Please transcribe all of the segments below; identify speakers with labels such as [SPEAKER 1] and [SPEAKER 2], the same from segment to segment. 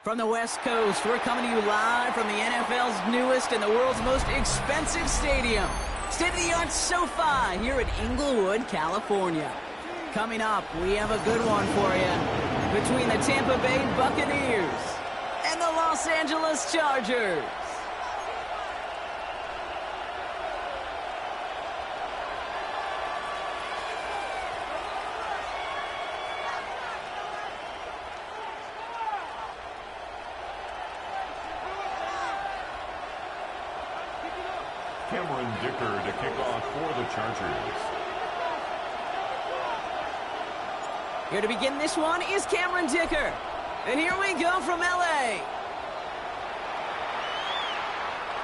[SPEAKER 1] From the West Coast, we're coming to you live from the NFL's newest and the world's most expensive stadium. State-of-the-art SoFi here in Inglewood, California. Coming up, we have a good one for you between the Tampa Bay Buccaneers and the Los Angeles Chargers.
[SPEAKER 2] Cameron Dicker to kick off for the Chargers.
[SPEAKER 1] Here to begin this one is Cameron Dicker. And here we go from LA.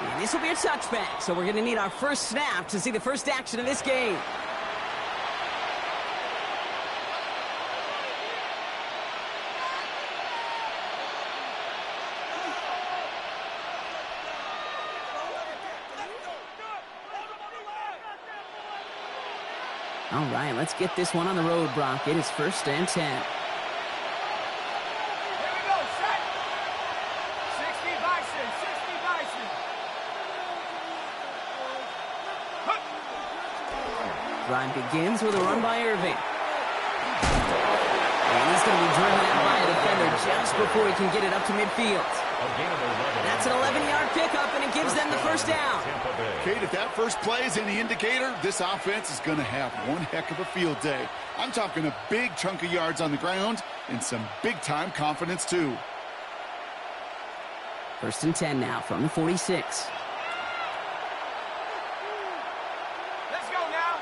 [SPEAKER 1] And this will be a touchback, so we're going to need our first snap to see the first action of this game. All right, let's get this one on the road, Brock. It is 1st and 10.
[SPEAKER 3] Here we go, set. 60 Bison, 60 Bison.
[SPEAKER 1] Drive begins with a run by Irving. And he's going to be driven out by a defender just before he can get it up to midfield. That's an 11-yard pickup, and it gives them the first down.
[SPEAKER 4] Kate, if that first play is any indicator, this offense is going to have one heck of a field day. I'm talking a big chunk of yards on the ground and some big-time confidence, too.
[SPEAKER 1] 1st and 10 now from the 46.
[SPEAKER 3] Let's go now.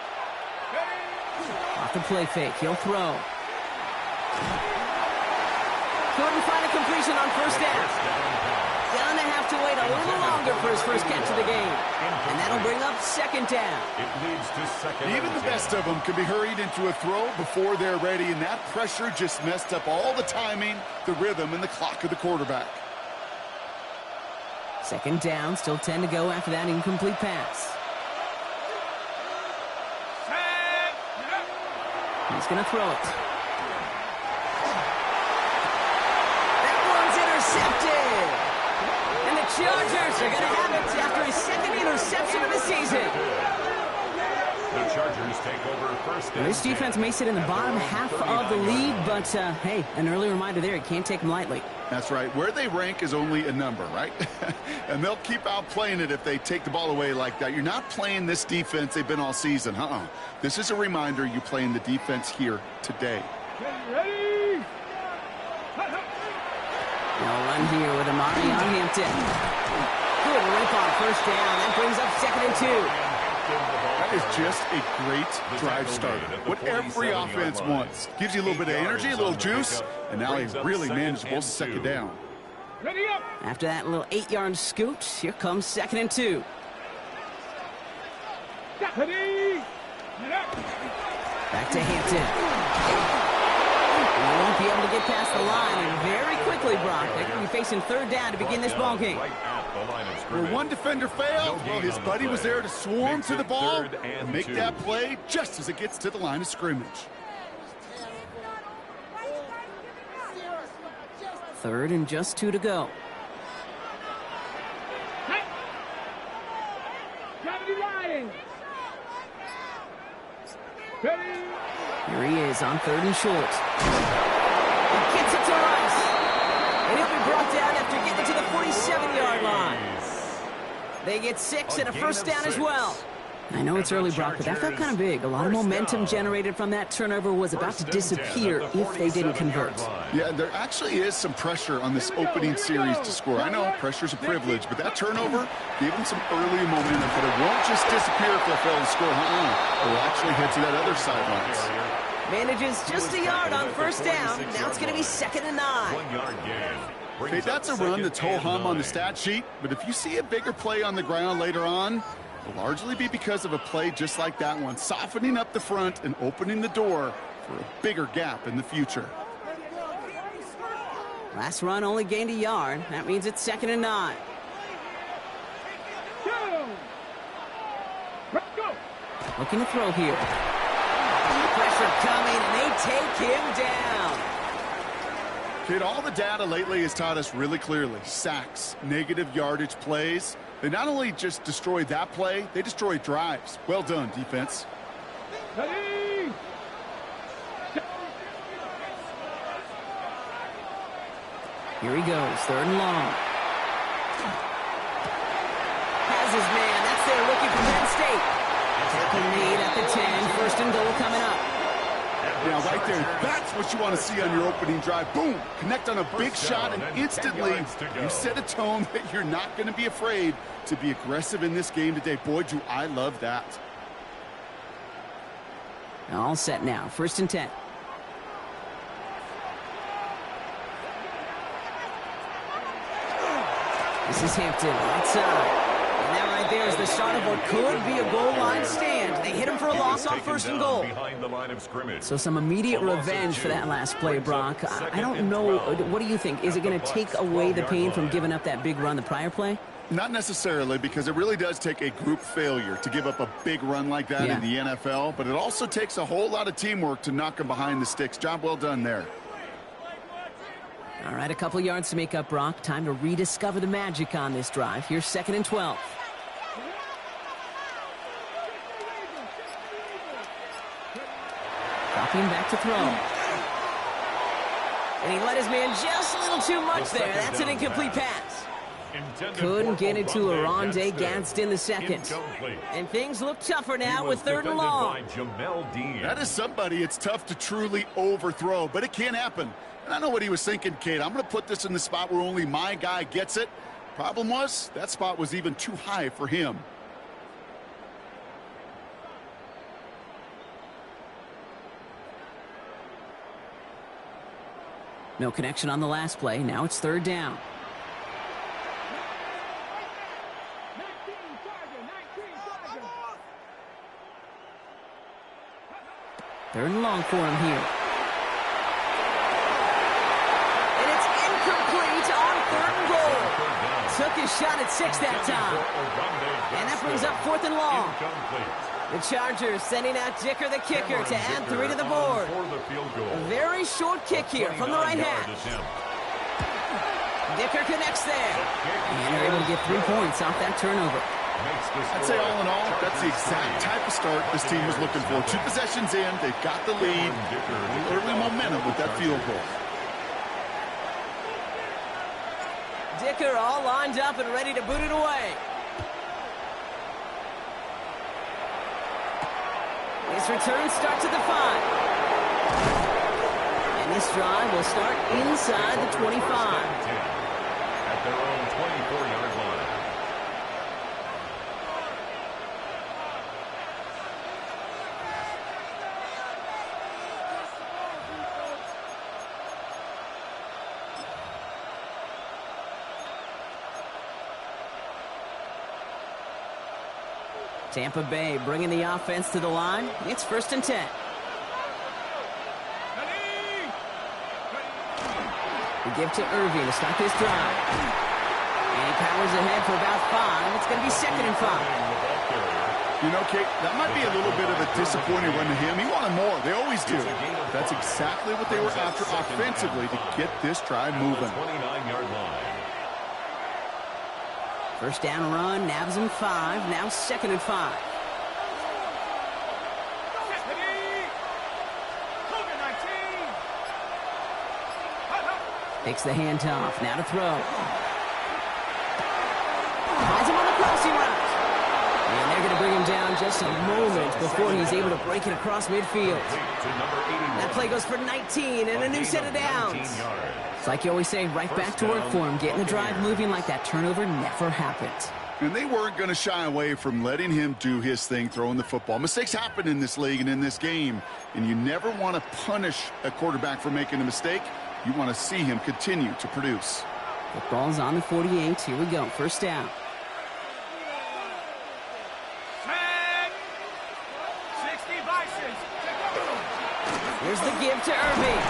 [SPEAKER 3] Ready?
[SPEAKER 1] Off the play fake, he'll throw. Couldn't find a completion on first down. Gonna have to wait a little longer for his first catch of the game. And that'll bring up 2nd down.
[SPEAKER 2] It leads to 2nd.
[SPEAKER 4] Even the best of them can be hurried into a throw before they're ready, and that pressure just messed up all the timing, the rhythm, and the clock of the quarterback.
[SPEAKER 1] 2nd down, still 10 to go after that incomplete pass. He's gonna throw it. Intercepted. And the Chargers are going to have it after his 2nd interception of the season.
[SPEAKER 2] The Chargers take over 1st and
[SPEAKER 1] This defense may sit in the bottom half of the league, but hey, an early reminder there, you can't take them lightly.
[SPEAKER 4] That's right. Where they rank is only a number, right? And they'll keep outplaying it if they take the ball away like that. You're not playing this defense they've been all season. This is a reminder you play in the defense here today.
[SPEAKER 3] Ready?
[SPEAKER 1] No run here with Amari on Hampton. Good rip on 1st down. That brings up 2nd and 2.
[SPEAKER 4] That is just a great drive starter. What every offense wants. Gives you a little bit of energy, a little juice, and now a really manageable 2nd down.
[SPEAKER 3] Ready up.
[SPEAKER 1] After that little 8-yard scoot, here comes 2nd and 2.
[SPEAKER 3] Ready?
[SPEAKER 1] Back to Hampton. He won't be able to get past the line, and very quickly, Brock, they're going to be facing 3rd down to begin this ball game.
[SPEAKER 4] Where one defender failed, well, his buddy was there to swarm to the ball and make that play just as it gets to the line of scrimmage.
[SPEAKER 1] 3rd and just 2 to go. Here he is on 3rd and short. He gets it to Rice. And he'll be brought down after getting to the 47-yard line. They get 6 and a 1st down as well. I know it's early, Brock, but that felt kind of big. A lot of momentum generated from that turnover was about to disappear if they didn't convert.
[SPEAKER 4] Yeah, there actually is some pressure on this opening series to score. I know pressure's a privilege, but that turnover gave them some early momentum, but it won't just disappear if they fail to score. It'll actually head to that other sidelines.
[SPEAKER 1] Manages just a yard on 1st down. Now it's going to be 2nd and 9.
[SPEAKER 2] 1-yard gain.
[SPEAKER 4] Okay, that's a run that's ho-hum on the stat sheet, but if you see a bigger play on the ground later on, it'll largely be because of a play just like that one, softening up the front and opening the door for a bigger gap in the future.
[SPEAKER 1] Last run only gained a yard. That means it's 2nd and 9. Looking to throw here. Pressure coming, and they take him down.
[SPEAKER 4] Kid, all the data lately has taught us really clearly. Sacks, negative yardage plays. They not only just destroy that play, they destroy drives. Well done, defense.
[SPEAKER 3] Ready?
[SPEAKER 1] Here he goes, 3rd and long. Has his man. That's there looking for Penn State. Tackle made at the 10. 1st and goal coming up.
[SPEAKER 4] Now, right there, that's what you want to see on your opening drive. Boom! Connect on a big shot, and instantly you set a tone that you're not going to be afraid to be aggressive in this game today. Boy, do I love that.
[SPEAKER 1] All set now. 1st and 10. This is Hampton, right side. And that right there is the start of what could be a goal line stand. They hit him for a loss on 1st and goal. So some immediate revenge for that last play, Brock. I don't know. What do you think? Is it going to take away the pain from giving up that big run the prior play?
[SPEAKER 4] Not necessarily, because it really does take a group failure to give up a big run like that in the NFL. But it also takes a whole lot of teamwork to knock them behind the sticks. Job well done there.
[SPEAKER 1] All right, a couple yards to make up, Brock. Time to rediscover the magic on this drive. Here's 2nd and 12. Dropping back to throw. And he let his man just a little too much there. That's an incomplete pass. Couldn't get it to Aronde Gadsden the second. And things look tougher now with 3rd and long.
[SPEAKER 4] That is somebody it's tough to truly overthrow, but it can happen. And I know what he was thinking, Kate. I'm going to put this in the spot where only my guy gets it. Problem was, that spot was even too high for him.
[SPEAKER 1] No connection on the last play. Now it's 3rd down. Third and long for him here. And it's incomplete on 3rd and goal. Took his shot at 6 that time. And that brings up 4th and long. The Chargers sending out Dicker the kicker to add 3 to the board. A very short kick here from the right hash. Dicker connects there. And they're able to get 3 points off that turnover.
[SPEAKER 4] I'd say all in all, that's the exact type of start this team was looking for. 2 possessions in, they've got the lead. Early momentum with that field goal.
[SPEAKER 1] Dicker all lined up and ready to boot it away. His return starts at the 5. And this drive will start inside the 25.
[SPEAKER 2] At their own 24-yard line.
[SPEAKER 1] Tampa Bay bringing the offense to the line. It's 1st and 10. We give to Irving to start this drive. And he powers ahead for about 5. It's going to be 2nd and 5.
[SPEAKER 4] You know, Kate, that might be a little bit of a disappointing run to him. He wanted more. They always do. That's exactly what they were after offensively to get this drive moving.
[SPEAKER 2] 29-yard line.
[SPEAKER 1] 1st down run, nabs him 5. Now 2nd and 5. Takes the handoff. Now to throw. Has him on the crossing route. And they're going to bring him down just a moment before he's able to break it across midfield. That play goes for 19 and a new set of downs. It's like you always say, right back to work for him. Getting the drive moving like that turnover never happened.
[SPEAKER 4] And they weren't going to shy away from letting him do his thing, throwing the football. Mistakes happen in this league and in this game, and you never want to punish a quarterback for making a mistake. You want to see him continue to produce.
[SPEAKER 1] Football's on the 48. Here we go. 1st down. Here's the give to Irving.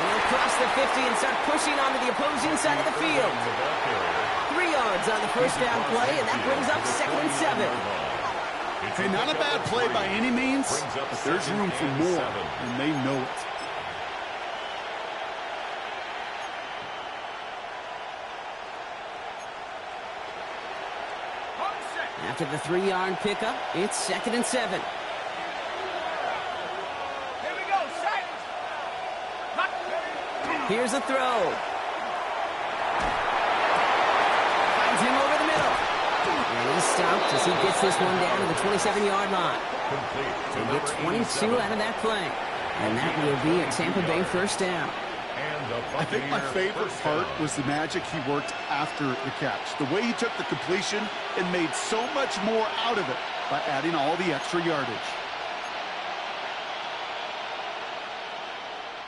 [SPEAKER 1] He'll cross the 50 and start pushing onto the opposing side of the field. 3 yards on the 1st down play, and that brings up 2nd and 7.
[SPEAKER 4] Hey, not a bad play by any means, but there's room for more, and they know it.
[SPEAKER 1] After the 3-yard pickup, it's 2nd and 7.
[SPEAKER 3] Here we go, silence.
[SPEAKER 1] Here's a throw. Finds him over the middle. And he's stopped as he gets this one down to the 27-yard line. So get 22 out of that play. And that will be a Tampa Bay first down.
[SPEAKER 4] I think my favorite part was the magic he worked after the catch. The way he took the completion and made so much more out of it by adding all the extra yardage.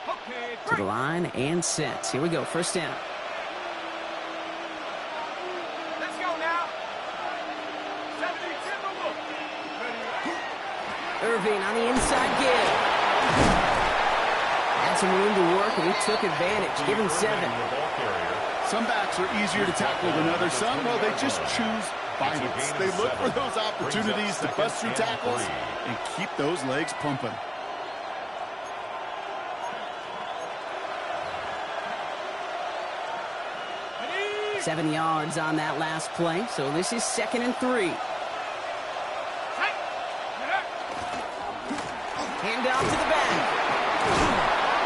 [SPEAKER 3] Okay,
[SPEAKER 1] To the line and set. Here we go, first down.
[SPEAKER 3] let's go now. 70 Timberwolves.
[SPEAKER 1] Irving on the inside give. Had some room to work, and he took advantage. Give him 7.
[SPEAKER 4] Some backs are easier to tackle than others. Some, well, they just choose violence. They look for those opportunities to bust through tackles and keep those legs pumping.
[SPEAKER 3] Ready?
[SPEAKER 1] 7 yards on that last play, so this is 2nd and 3. Hand off to the back.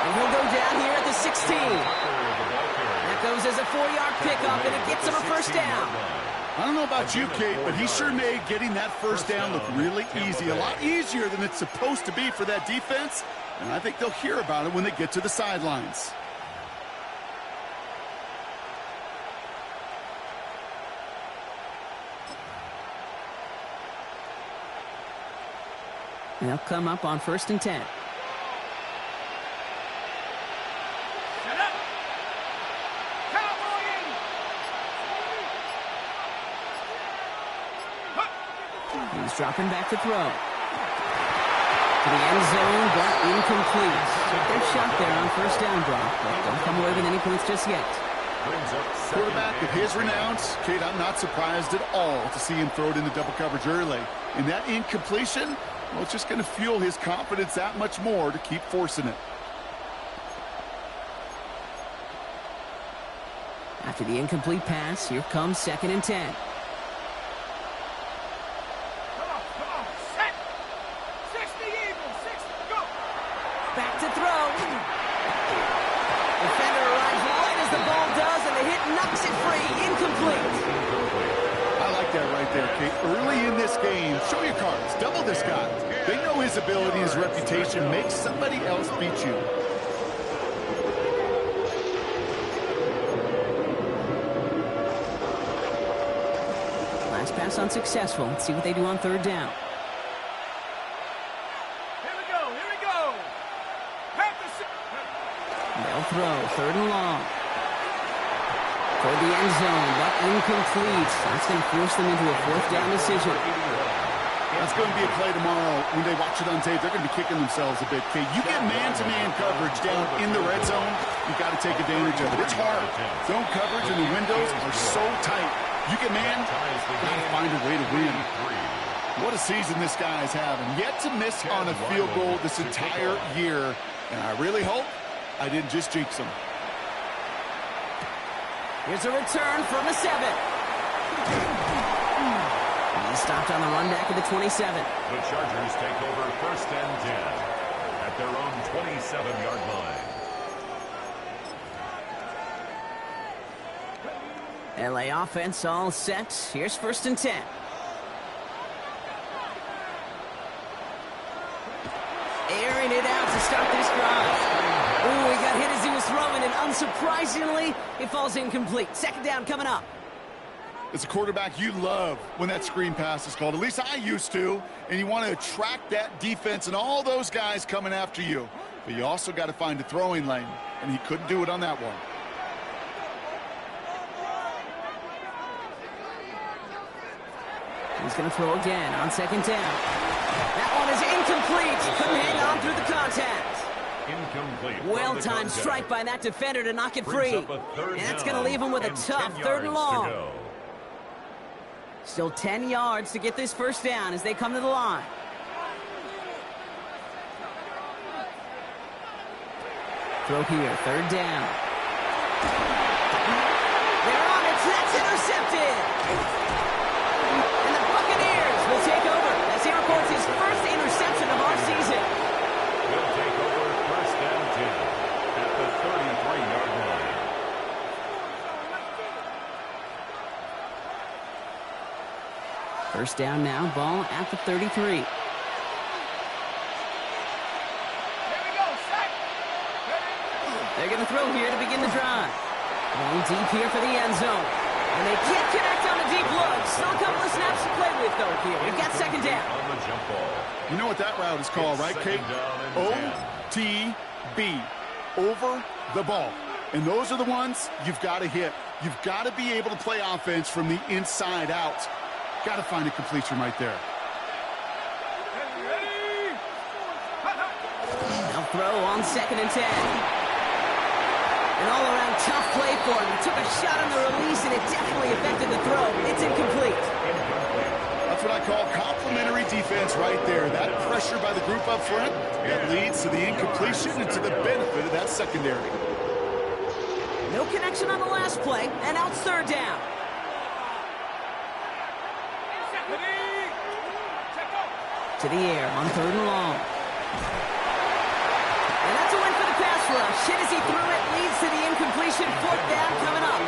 [SPEAKER 1] And he'll go down here at the 16. That goes as a 4-yard pickup, and it gets him a first down.
[SPEAKER 4] I don't know about you, Kate, but he sure made getting that first down look really easy. A lot easier than it's supposed to be for that defense. And I think they'll hear about it when they get to the sidelines.
[SPEAKER 1] And they'll come up on 1st and 10.
[SPEAKER 3] Set up. Cowboying.
[SPEAKER 1] He's dropping back to throw. To the end zone, but incomplete. Good shot there on first down drop, but don't come away with any points just yet.
[SPEAKER 4] Quarterback of his renowns, Kate, I'm not surprised at all to see him throw it into double coverage early. And that incompletion, well, it's just going to fuel his confidence that much more to keep forcing it.
[SPEAKER 1] After the incomplete pass, here comes 2nd and 10.
[SPEAKER 3] Come on, set. 60 even, 60, go.
[SPEAKER 1] Back to throw. Defender arrives right as the ball does, and the hit knocks it free. Incomplete.
[SPEAKER 4] I like that right there, Kate. Early in this game, show your cards. Double this guy. They know his ability, his reputation makes somebody else beat you.
[SPEAKER 1] Last pass unsuccessful. Let's see what they do on 3rd down.
[SPEAKER 3] Here we go, here we go.
[SPEAKER 1] They'll throw 3rd and long. For the end zone, but incomplete. That's going to force them into a 4th down decision.
[SPEAKER 4] That's going to be a play tomorrow. When they watch it on tape, they're going to be kicking themselves a bit, Kate. You get man-to-man coverage down in the red zone, you've got to take advantage of it. It's hard. Zone coverage and the windows are so tight. You get man, got to find a way to win. What a season this guy is having. Yet to miss on a field goal this entire year. And I really hope I didn't just jinx him.
[SPEAKER 1] Here's a return from the 7. He's stopped on the run back at the 27.
[SPEAKER 2] The Chargers take over 1st and 10 at their own 27-yard line.
[SPEAKER 1] LA offense all set. Here's 1st and 10. Airing it out to start this drive. Ooh, he got hit as he was throwing, and unsurprisingly, it falls incomplete. 2nd down coming up.
[SPEAKER 4] As a quarterback, you love when that screen pass is called. At least I used to. And you want to attract that defense and all those guys coming after you. But you also got to find a throwing lane. And he couldn't do it on that one.
[SPEAKER 1] He's going to throw again on 2nd down. That one is incomplete. Couldn't hang on through the contact.
[SPEAKER 2] Incomplete.
[SPEAKER 1] Well-timed strike by that defender to knock it free. And that's going to leave him with a tough 3rd and long. Still 10 yards to get this first down as they come to the line. Throw here, 3rd down. They're on it. That's intercepted. And the Buccaneers First down now, ball at the 33. They're going to throw here to begin the drive. Going deep here for the end zone. And they can't connect on a deep look. Still a couple of snaps to play with, though, here. We've got second down.
[SPEAKER 2] On the jump ball.
[SPEAKER 4] You know what that route is called, right, Kate? OTB. Over the ball. And those are the ones you've got to hit. You've got to be able to play offense from the inside out. Got to find a completion right there.
[SPEAKER 1] They'll throw on 2nd and 10. An all-around tough play for him. He took a shot on the release, and it definitely affected the throw. It's incomplete.
[SPEAKER 4] That's what I call complimentary defense right there. That pressure by the group up front, that leads to the incompletion and to the benefit of that secondary.
[SPEAKER 1] No connection on the last play, and now it's third down. To the air on 3rd and long. And that's a win for the pass rush. Hit as he threw it, leads to the incompletion. 4th down coming up.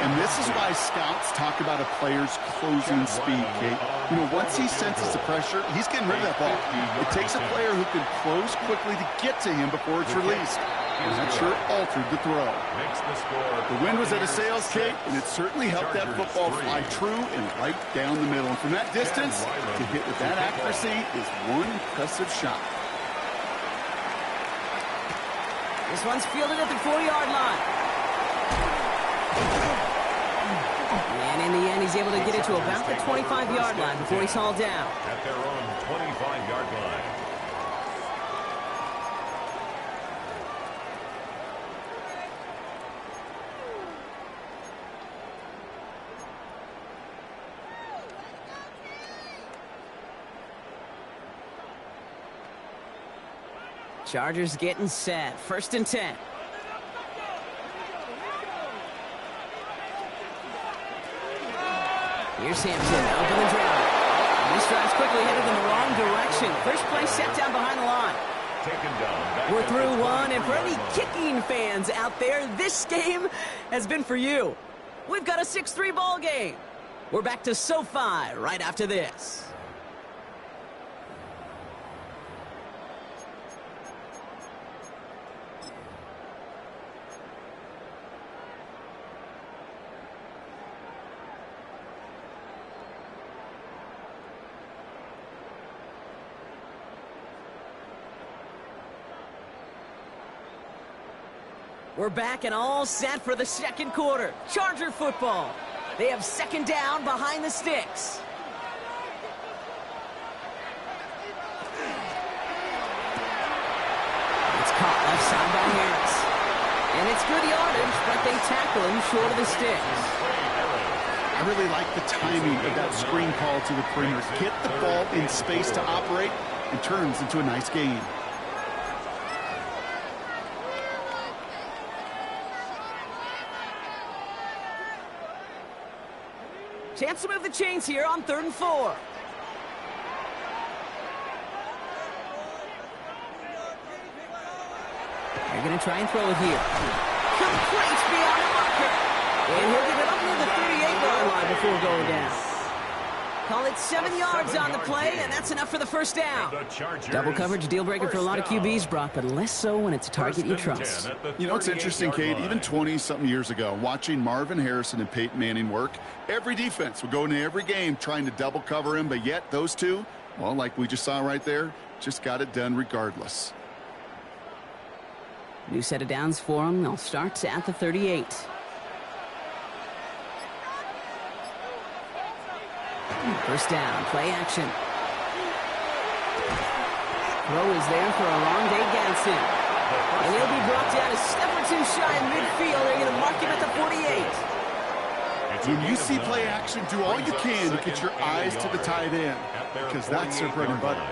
[SPEAKER 4] And this is why scouts talk about a player's closing speed, Kate. You know, once he senses the pressure, he's getting rid of that ball. It takes a player who can close quickly to get to him before it's released. And that sure altered the throw. The wind was at a sails, Kate, and it certainly helped that football fly true and right down the middle. And from that distance, to hit with that accuracy is one impressive shot.
[SPEAKER 1] This one's fielded at the 40-yard line. And in the end, he's able to get it to about the 25-yard line before he's hauled down.
[SPEAKER 2] At their own 25-yard line.
[SPEAKER 1] Chargers getting set. 1st and 10. Here's Hampton, open the drive. These drives quickly headed in the wrong direction. First play set down behind the line.
[SPEAKER 2] Taken down.
[SPEAKER 1] We're through one, and for any kicking fans out there, this game has been for you. We've got a 6-3 ball game. We're back to SoFi right after this. We're back and all set for the second quarter. Charger football. They have second down behind the sticks. It's caught left side by Harris. And it's good yardage, but they tackle him short of the sticks.
[SPEAKER 4] I really like the timing of that screen call to the perimeter. Get the ball in space to operate and turns into a nice gain.
[SPEAKER 1] Chance to move the chains here on 3rd and 4. They're going to try and throw it here. Complete beyond the marker. And he'll get it up near the 38-yard line before going down. Call it 7 yards on the play, and that's enough for the first down. Double coverage deal breaker for a lot of QBs, Brock, but less so when it's a target you trust.
[SPEAKER 4] You know, it's interesting, Kate, even 20-something years ago, watching Marvin Harrison and Peyton Manning work, every defense would go into every game trying to double cover him, but yet those two, well, like we just saw right there, just got it done regardless.
[SPEAKER 1] New set of downs for them. They'll start at the 38. First down, play action. Throw is there for Arondé Gadsden. And he'll be brought down a step or two shy in midfield. They're going to mark him at the 48.
[SPEAKER 4] When you see play action, do all you can to get your eyes to the tight end, because that's their bread and butter.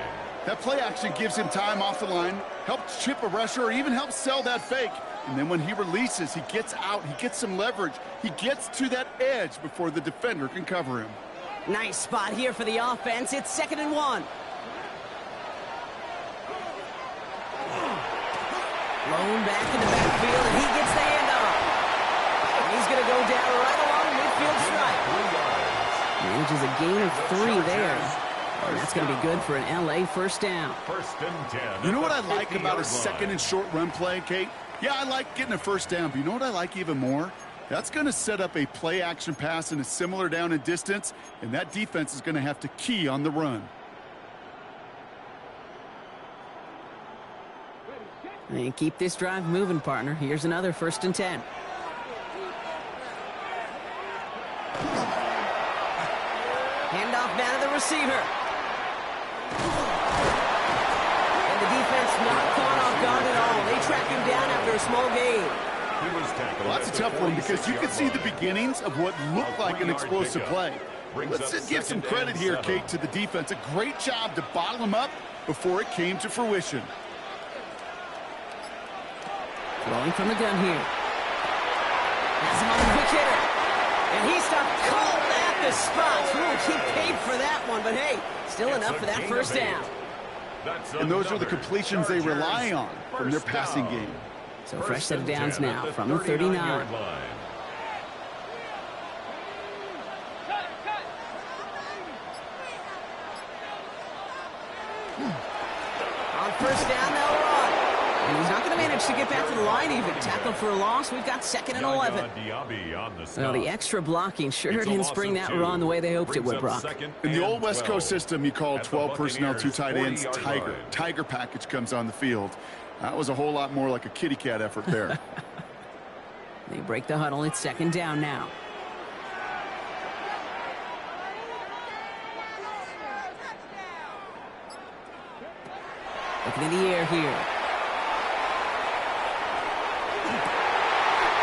[SPEAKER 4] That play action gives him time off the line, helps chip a rusher, or even helps sell that fake. And then when he releases, he gets out, he gets some leverage. He gets to that edge before the defender can cover him.
[SPEAKER 1] Nice spot here for the offense. It's 2nd and 1. Blown back in the backfield, and he gets the handoff. And he's going to go down right along the midfield stripe. Manages a gain of 3 there. And that's going to be good for an LA first down.
[SPEAKER 2] First and 10.
[SPEAKER 4] You know what I like about a second and short run play, Kate? Yeah, I like getting a first down, but you know what I like even more? That's going to set up a play action pass in a similar down and distance, and that defense is going to have to key on the run.
[SPEAKER 1] And keep this drive moving, partner. Here's another first and 10. Handoff now to the receiver. And the defense not caught off guard at all. They track him down after a small gain.
[SPEAKER 4] Well, that's a tough one because you can see the beginnings of what looked like an explosive play. Let's give some credit here, Kate, to the defense. A great job to bottle him up before it came to fruition.
[SPEAKER 1] Throwing from the gun here. Has him on the quick hitter. And he stopped cold at the spot. Ooh, he paid for that one, but hey, still enough for that first down.
[SPEAKER 4] And those are the completions they rely on from their passing game.
[SPEAKER 1] So fresh set of downs now from the 39. On first down, they'll run. And he's not going to manage to get back to the line even. Tackle for a loss. We've got second and 11. Well, the extra blocking sure didn't spring that run the way they hoped it would, Brock.
[SPEAKER 4] In the old West Coast system, you called 12 personnel, 2 tight ends, Tiger. Tiger package comes on the field. That was a whole lot more like a kitty cat effort there.
[SPEAKER 1] They break the huddle. It's second down now. Looking in the air here.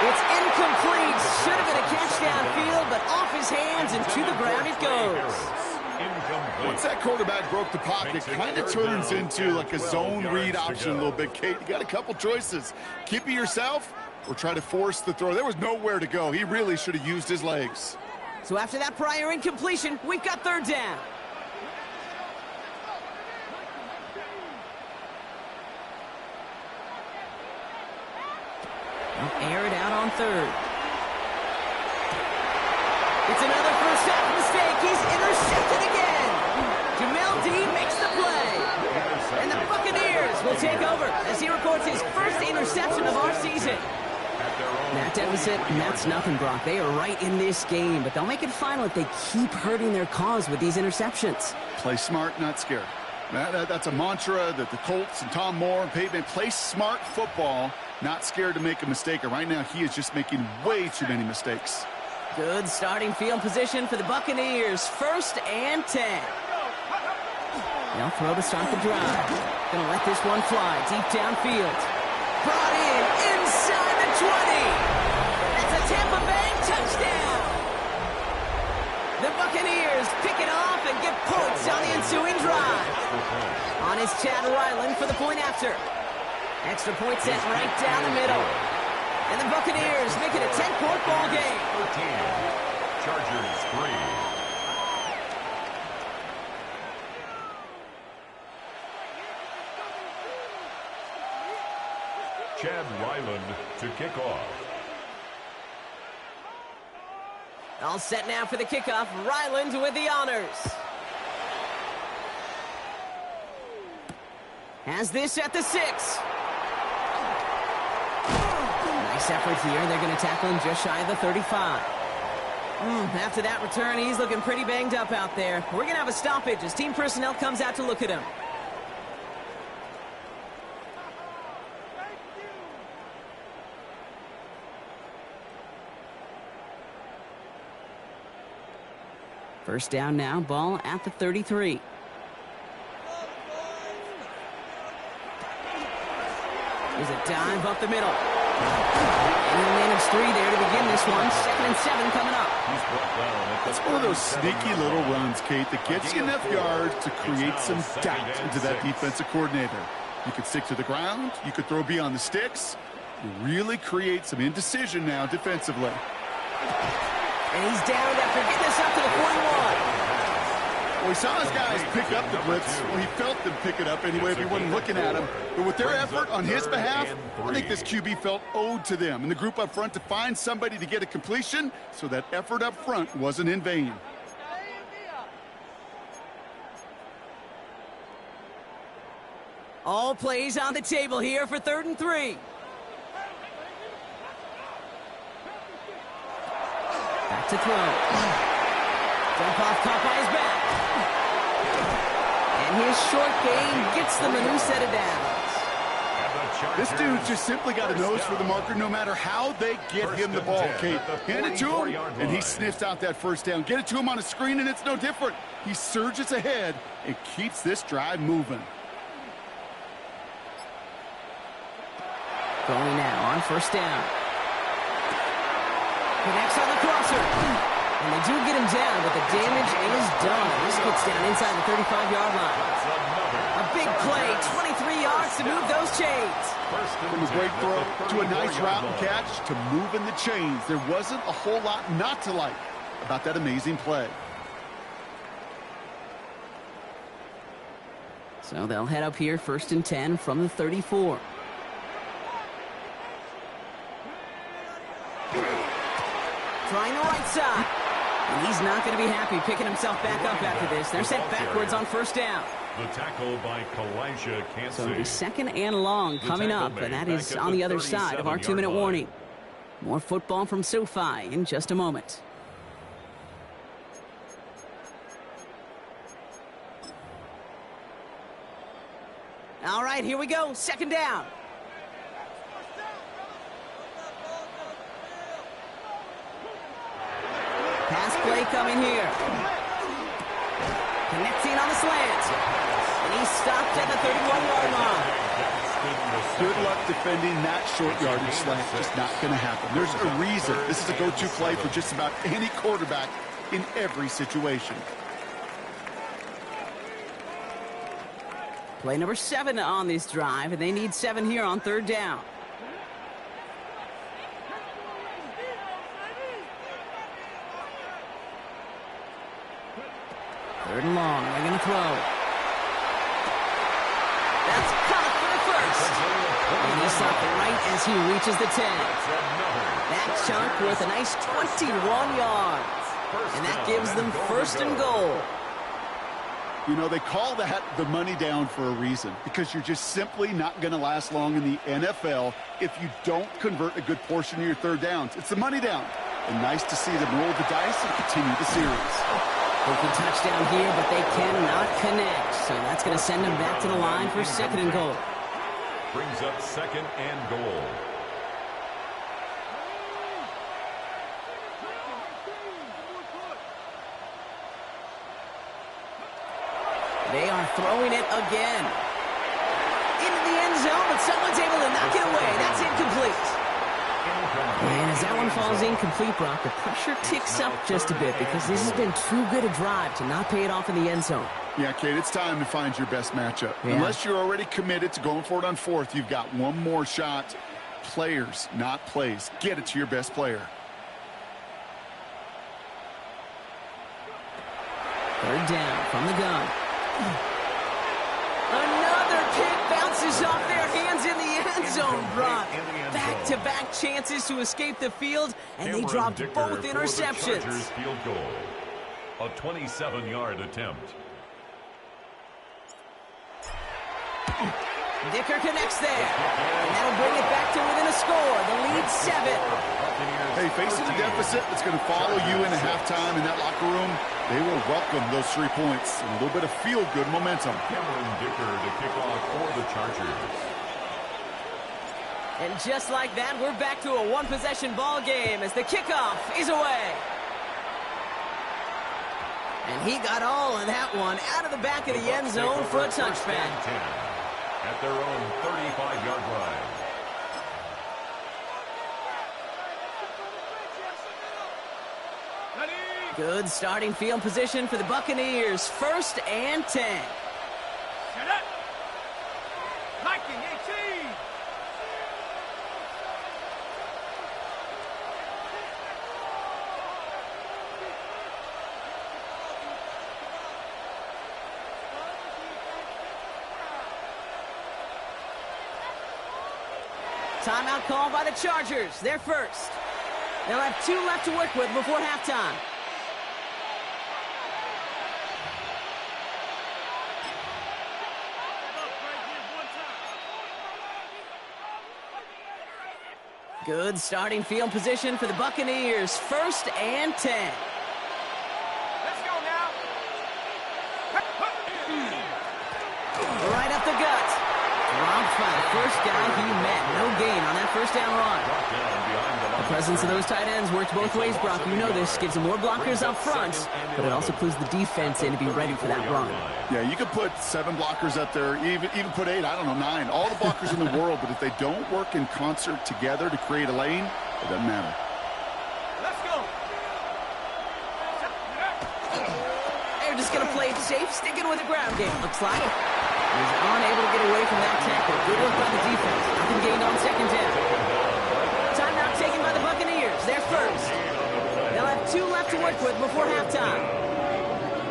[SPEAKER 1] It's incomplete. Should have been a catch downfield, but off his hands and to the ground it goes.
[SPEAKER 4] Once that quarterback broke the pocket, kind of turns into like a zone read option a little bit, Kate. You got a couple choices. Keep it yourself or try to force the throw. There was nowhere to go. He really should have used his legs.
[SPEAKER 1] So after that prior incompletion, we've got third down. Air it out on third. It's another first half mistake. He's intercepted again. Jamel Dean makes the play. And the Buccaneers will take over as he records his first interception of our season. That deficit, and that's nothing, Brock. They are right in this game, but they'll make it final if they keep hurting their cause with these interceptions.
[SPEAKER 4] Play smart, not scared. That's a mantra that the Colts and Tom Moore and Peyton play smart football, not scared to make a mistake. And right now, he is just making way too many mistakes.
[SPEAKER 1] Good starting field position for the Buccaneers. First and 10. They'll throw to start the drive. Gonna let this one fly deep downfield. Brought in inside the 20. It's a Tampa Bay touchdown. The Buccaneers pick it off and get points on the ensuing drive. On is Chad Ryland for the point after. Extra point set right down the middle. And the Buccaneers make it a 10-point ball game.
[SPEAKER 2] 13. Chargers 3. Chad Ryland to kick off.
[SPEAKER 1] All set now for the kickoff. Ryland with the honors. Has this at the 6. Nice effort here. They're going to tackle him just shy of the 35. After that return, he's looking pretty banged up out there. We're going to have a stoppage as team personnel comes out to look at him. First down now, ball at the 33. There's a dive up the middle. And he'll manage 3 there to begin this one. 2nd and 7 coming up.
[SPEAKER 4] That's one of those sneaky little runs, Kate, that gets you enough yards to create some doubt into that defensive coordinator. You could stick to the ground. You could throw beyond the sticks. You really create some indecision now defensively.
[SPEAKER 1] And he's down after getting this up to the 41.
[SPEAKER 4] Well, he saw his guys pick up the blitz. Well, he felt them pick it up anyway if he wasn't looking at him. But with their effort on his behalf, I think this QB felt owed to them and the group up front to find somebody to get a completion, so that effort up front wasn't in vain.
[SPEAKER 1] All plays on the table here for 3rd and 3. Back to throw. Jump off, caught by his back. And his short gain gets them a new set of downs.
[SPEAKER 4] This dude just simply got a nose for the marker no matter how they get him the ball, Kate. Hand it to him, and he sniffs out that first down. Get it to him on a screen, and it's no different. He surges ahead and keeps this drive moving.
[SPEAKER 1] Going now on 1st down. Connects on the crosser. And they do get him down, but the damage is done. This gets down inside the 35-yard line. A big play, 23 yards to move those chains.
[SPEAKER 4] From a great throw to a nice route and catch to moving the chains. There wasn't a whole lot not to like about that amazing play.
[SPEAKER 1] So they'll head up here 1st and 10 from the 34. Trying the right side. And he's not going to be happy picking himself back up after this. They're set backwards on 1st down.
[SPEAKER 2] The tackle by Kalijah can't
[SPEAKER 1] So it'll be 2nd and long coming up, and that is on the other side of our 2-minute warning. More football from SoFi in just a moment. All right, here we go. 2nd down. Pass play coming here. Connecting on the slant. And he's stopped at the 31-yard line.
[SPEAKER 4] Good luck defending that short yardage slant. Just not going to happen. There's a reason this is a go-to play for just about any quarterback in every situation.
[SPEAKER 1] Play number 7 on this drive, and they need 7 here on 3rd down. Third and long, they're going to throw. That's caught for the first. And he stopped it right as he reaches the 10. That chunk worth a nice 21 yards. And that gives them 1st and goal.
[SPEAKER 4] You know, they call that the money down for a reason, because you're just simply not going to last long in the NFL if you don't convert a good portion of your 3rd downs. It's the money down. And nice to see them roll the dice and continue the series.
[SPEAKER 1] Hoping touchdown here, but they cannot connect. So that's going to send them back to the line for 2nd and goal.
[SPEAKER 2] Brings up 2nd and goal.
[SPEAKER 1] They are throwing it again. Into the end zone, but someone's able to knock it away. That's incomplete. And as that one falls incomplete, Brock, the pressure ticks up just a bit because this has been too good a drive to not pay it off in the end zone.
[SPEAKER 4] Yeah, Kate, it's time to find your best matchup. Yeah. Unless you're already committed to going for it on 4th, you've got one more shot. Players, not plays. Get it to your best player.
[SPEAKER 1] 3rd down from the gun. Another kick bounces off their hands in the end zone, Brock. Back-to-back chances to escape the field, and they dropped both interceptions.
[SPEAKER 2] Field goal. A 27-yard attempt.
[SPEAKER 1] Dicker connects there, and that'll bring it back to within a score. The lead 7.
[SPEAKER 4] Hey, facing a deficit that's going to follow you into halftime in that locker room, they will welcome those 3 points and a little bit of feel-good momentum.
[SPEAKER 2] Cameron Dicker to kick off for the Chargers.
[SPEAKER 1] And just like that, we're back to a 1-possession ball game as the kickoff is away. And he got all of that one out of the back of the end zone for a touchback.
[SPEAKER 2] At their own 35-yard line.
[SPEAKER 1] Good starting field position for the Buccaneers. 1st and 10.
[SPEAKER 3] Set up. Liking 18.
[SPEAKER 1] Timeout called by the Chargers. They're first. They'll have 2 left to work with before halftime. Good starting field position for the Buccaneers. 1st and 10.
[SPEAKER 3] Let's go now.
[SPEAKER 1] Right up the gut. Dropped by the first down he met. No gain on that first down run. The presence of those tight ends works both ways, Brock. You know this. Gives them more blockers up front, but it also clues the defense in to be ready for that run.
[SPEAKER 4] Yeah, you could put 7 blockers up there, even put 8, I don't know, 9. All the blockers in the world, but if they don't work in concert together to create a lane, it doesn't matter.
[SPEAKER 3] Let's go.
[SPEAKER 1] They're just going to play it safe, sticking with the ground game, looks like. He's unable to get away from that tackle. Good work by the defense. Nothing gained on 2nd down. Timeout taken by the Buccaneers. They're first. They'll have 2 left to work with before halftime.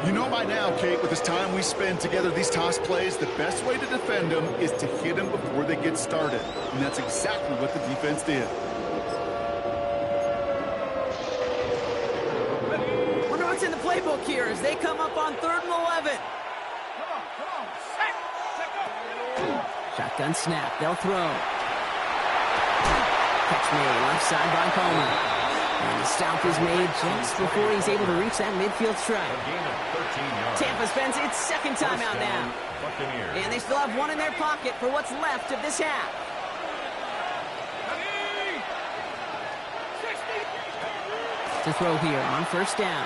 [SPEAKER 4] You know by now, Kate, with this time we spend together these toss plays, the best way to defend them is to hit them before they get started. And that's exactly what the defense did.
[SPEAKER 1] Wonder what's in the playbook here as they come up on 3rd and 11.
[SPEAKER 3] Come on. Set. Go.
[SPEAKER 1] Shotgun snap. They'll throw. Catch made left side by Coleman. And the stop is made just before he's able to reach that midfield strike. Tampa spends its 2nd timeout now. And they still have 1 in their pocket for what's left of this half. To throw here on 1st down.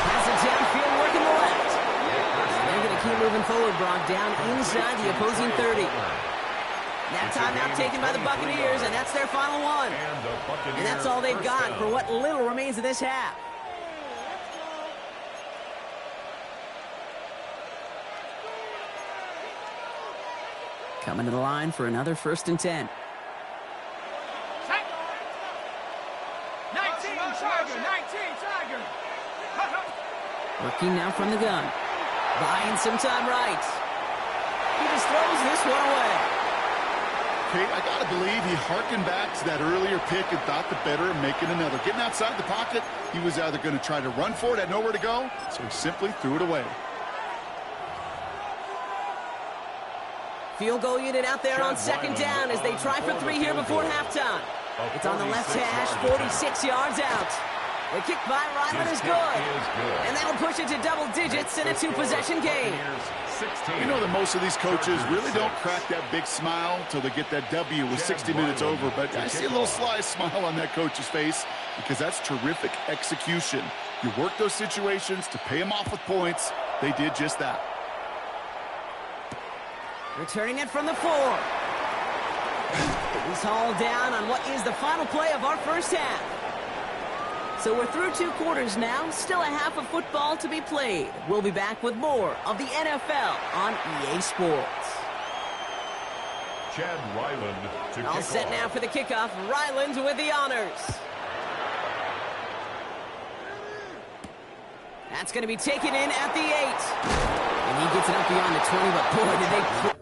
[SPEAKER 1] Pass it downfield, working the left. And they're going to keep moving forward, Brock, down inside the opposing 30. That timeout taken by the Buccaneers, and that's their final one. And that's all they've got for what little remains of this half. Coming to the line for another 1st and 10.
[SPEAKER 3] 19, Tiger.
[SPEAKER 1] Working now from the gun. Buying some time right. He just throws this one away.
[SPEAKER 4] Kate, I got to believe he harkened back to that earlier pick and thought the better of making another. Getting outside the pocket, he was either going to try to run for it, had nowhere to go, so he simply threw it away.
[SPEAKER 1] Field goal unit out there on 2nd down as they try for 3 here before halftime. It's on the left hash, 46 yards out. The kick by Ryland is good. And that'll push it to double digits in a 2-possession game.
[SPEAKER 4] You know that most of these coaches really don't crack that big smile until they get that W with 60 minutes over, but I see a little sly smile on that coach's face because that's terrific execution. You work those situations to pay them off with points. They did just that.
[SPEAKER 1] Returning it from the 4. He's hauled down on what is the final play of our first half. So we're through 2 quarters now, still a half of football to be played. We'll be back with more of the NFL on EA Sports.
[SPEAKER 2] Chad Ryland to
[SPEAKER 1] All set now for the kickoff. Ryland with the honors. That's going to be taken in at the 8. And he gets it up beyond the 20, but boy, did they...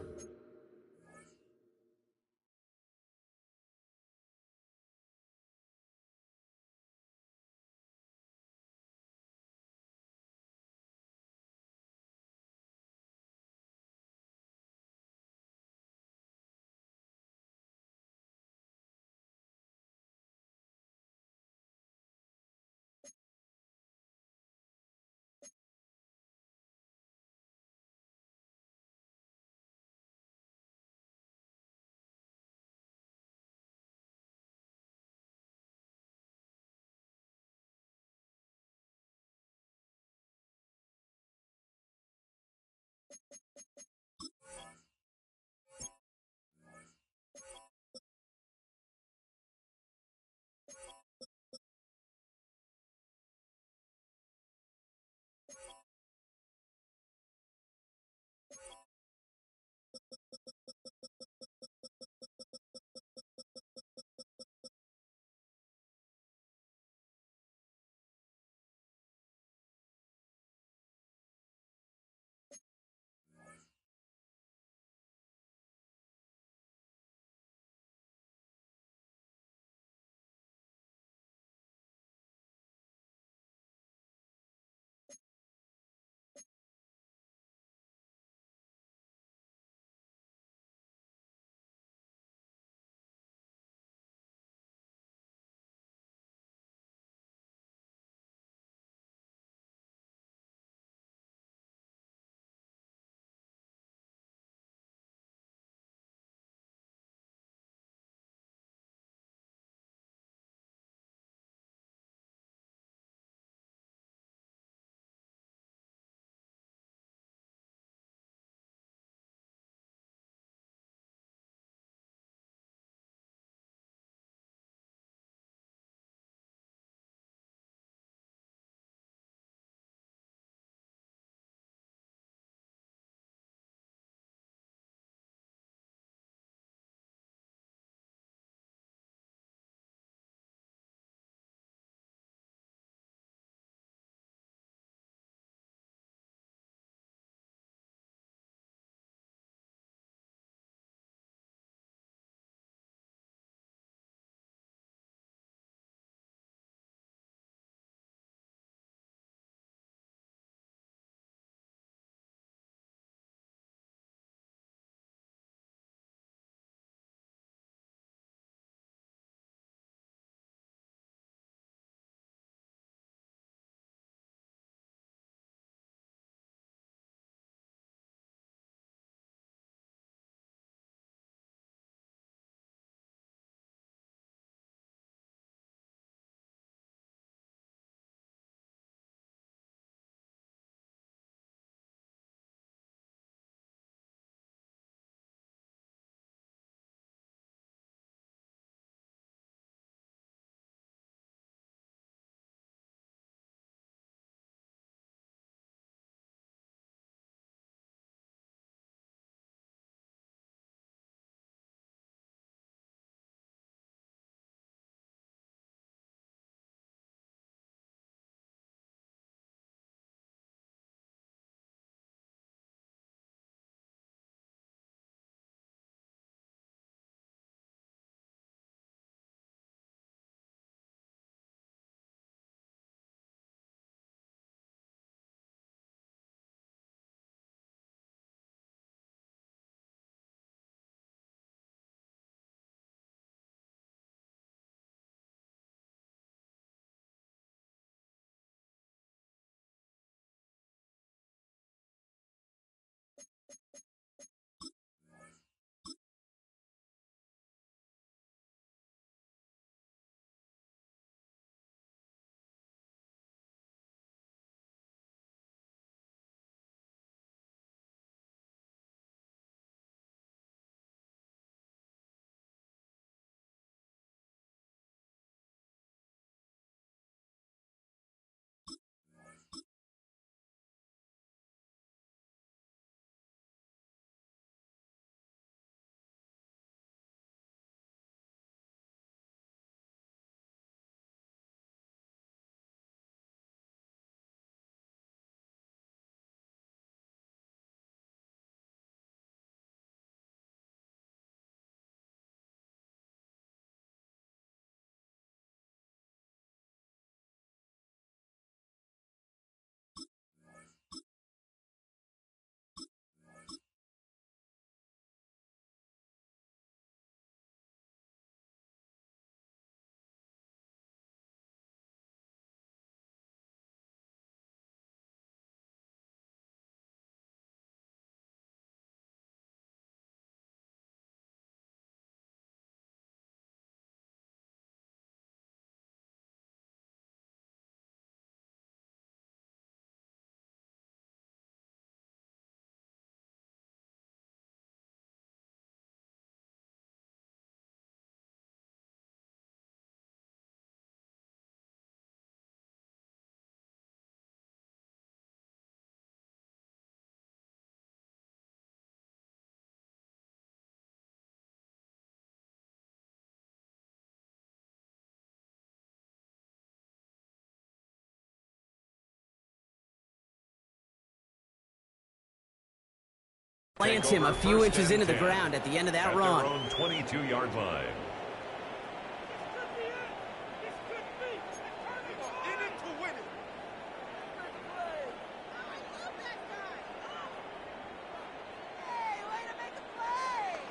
[SPEAKER 1] Plants him a few inches into the ground at the end of that run.
[SPEAKER 2] Their own 22-yard line.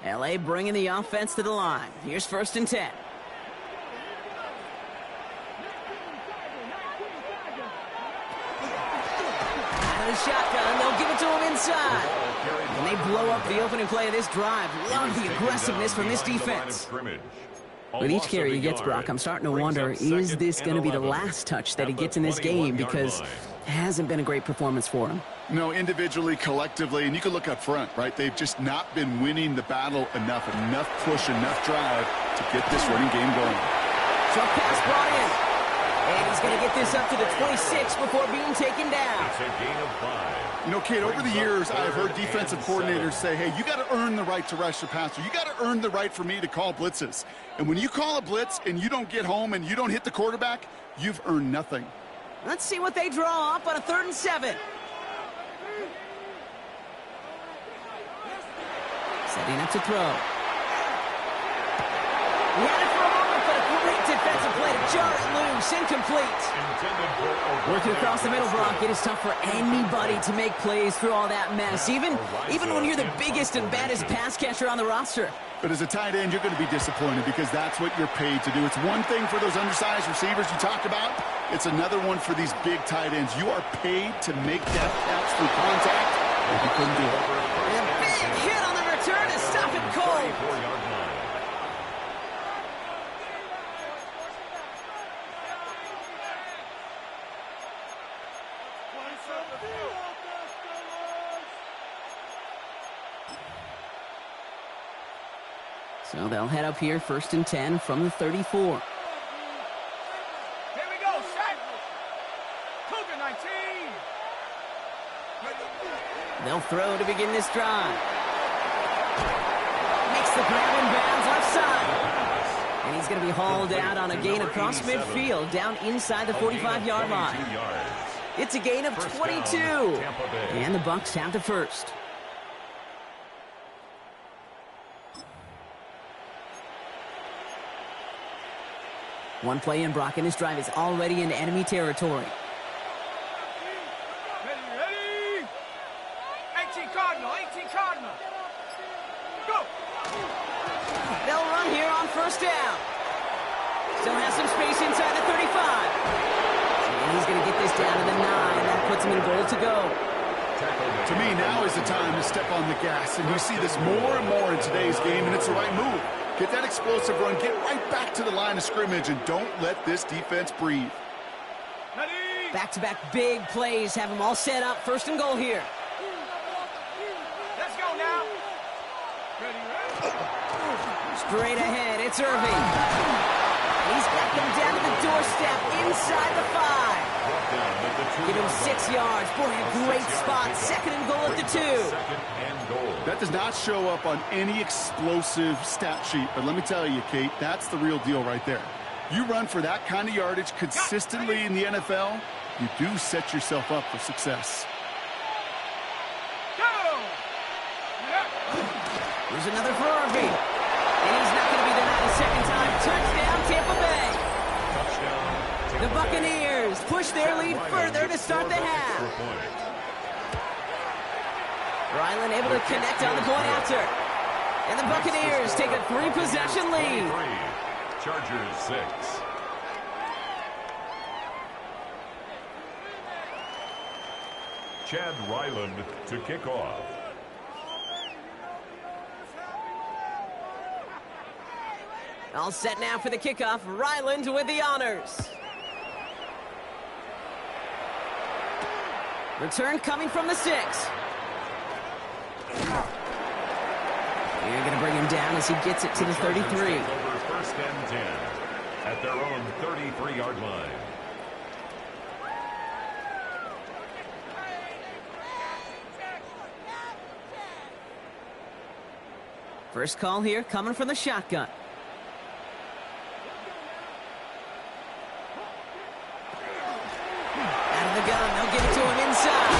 [SPEAKER 1] LA bringing the offense to the line. Here's 1st and 10. Out of the shotgun, they'll give it to him inside. And they blow up the opening play of this drive. Love the aggressiveness from this defense. With each carry he gets, Brock, I'm starting to wonder, is this going to be the last touch that he gets in this game? Because it hasn't been a great performance for him.
[SPEAKER 4] No, individually, collectively, and you can look up front, right? They've just not been winning the battle enough push, enough drive to get this running game going.
[SPEAKER 1] Short pass brought in. And he's going to get this up to the 26 before being taken down.
[SPEAKER 2] It's a gain of 5.
[SPEAKER 4] You know, Kate, over the years, I've heard defensive coordinators say, hey, you got to earn the right to rush the passer. You got to earn the right for me to call blitzes. And when you call a blitz and you don't get home and you don't hit the quarterback, you've earned nothing.
[SPEAKER 1] Let's see what they draw up on a 3rd and 7. Setting up to throw. He had it for a moment, but a great defensive play to jar it loose. Incomplete. Working across the middle, Brock, it is tough for anybody to make plays through all that mess, even when you're the biggest and baddest pass catcher on the roster.
[SPEAKER 4] But as a tight end, you're going to be disappointed because that's what you're paid to do. It's one thing for those undersized receivers you talked about. It's another one for these big tight ends. You are paid to make that catch through contact, and you couldn't do it.
[SPEAKER 1] And a big hit on the return to stop it cold. So they'll head up here, 1st and 10 from the 34.
[SPEAKER 3] Here we go, set. Cougar 19.
[SPEAKER 1] They'll throw to begin this drive. Makes the grab in bounds left side. And he's going to be hauled out on a gain across midfield, down inside the 45-yard line. It's a gain of 22. And the Bucs have the first. One play in, Brock, and this drive is already in enemy territory.
[SPEAKER 3] Ready. 18 Cardinal, 18 Cardinal. Go.
[SPEAKER 1] They'll run here on 1st down. Still has some space inside the 35. And he's going to get this down to the 9. That puts him in goal to go.
[SPEAKER 4] To me, now is the time to step on the gas, and you see this more and more in today's game, and it's the right move. Get that explosive run, get right back to the line of scrimmage, and don't let this defense breathe.
[SPEAKER 1] Back-to-back big plays have them all set up. 1st and goal here.
[SPEAKER 3] Let's go now. Ready.
[SPEAKER 1] Straight ahead, it's Irving. He's got them down to the doorstep inside the 5. Give him 6 yards. Boy, a great spot. 2nd and goal at the 2.
[SPEAKER 4] That does not show up on any explosive stat sheet, but let me tell you, Kate, that's the real deal right there. You run for that kind of yardage consistently in the NFL, you do set yourself up for success.
[SPEAKER 3] Go.
[SPEAKER 1] Here's another for Irving. And he's not going to be there the 2nd time. Touchdown, Tampa Bay. The Buccaneers push their lead further to start the half. Ryland able to connect on the point after. And the Buccaneers take a 3-possession lead.
[SPEAKER 2] Chargers 6. Chad Ryland to kick off.
[SPEAKER 1] All set now for the kickoff. Ryland with the honors. Return coming from the 6. You're going to bring him down as he gets it to the 33.
[SPEAKER 2] Over 1st and 10 at their own 33-yard line.
[SPEAKER 1] First call here coming from the shotgun. Out of the gun, they'll give it to him inside.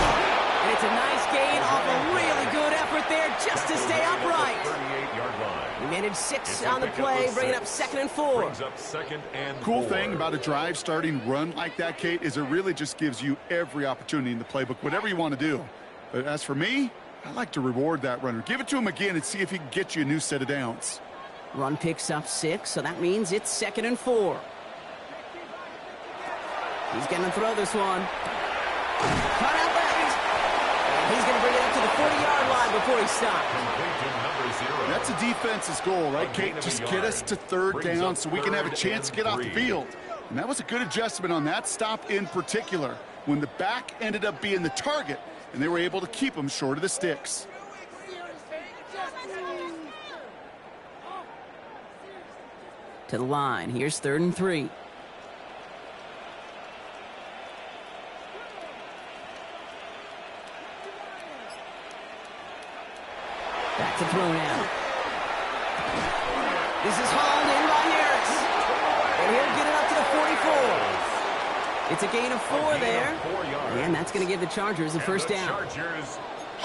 [SPEAKER 1] And it's a nice gain off a really good effort effort there just to stay upright.
[SPEAKER 2] 38-yard line.
[SPEAKER 1] He managed 6 on the play, bringing up 2nd and 4.
[SPEAKER 2] Brings up 2nd and 4.
[SPEAKER 4] Cool thing about a drive starting run like that, Kate, is it really just gives you every opportunity in the playbook, whatever you want to do. But as for me, I like to reward that runner. Give it to him again and see if he can get you a new set of downs.
[SPEAKER 1] Run picks up 6, so that means it's 2nd and 4. He's going to throw this one. Cut out left. And he's going to bring it up to the 40-yard line before he stops.
[SPEAKER 4] That's a defense's goal, right, Kate? Just get us to 3rd down so we can have a chance to get off the field. And that was a good adjustment on that stop in particular, when the back ended up being the target, and they were able to keep him short of the sticks.
[SPEAKER 1] To the line. Here's 3rd and 3. Back to throw now. This is hauled in by Harris. And he'll get it up to the 44. It's a gain of 4 there. And that's going to give the Chargers a first down.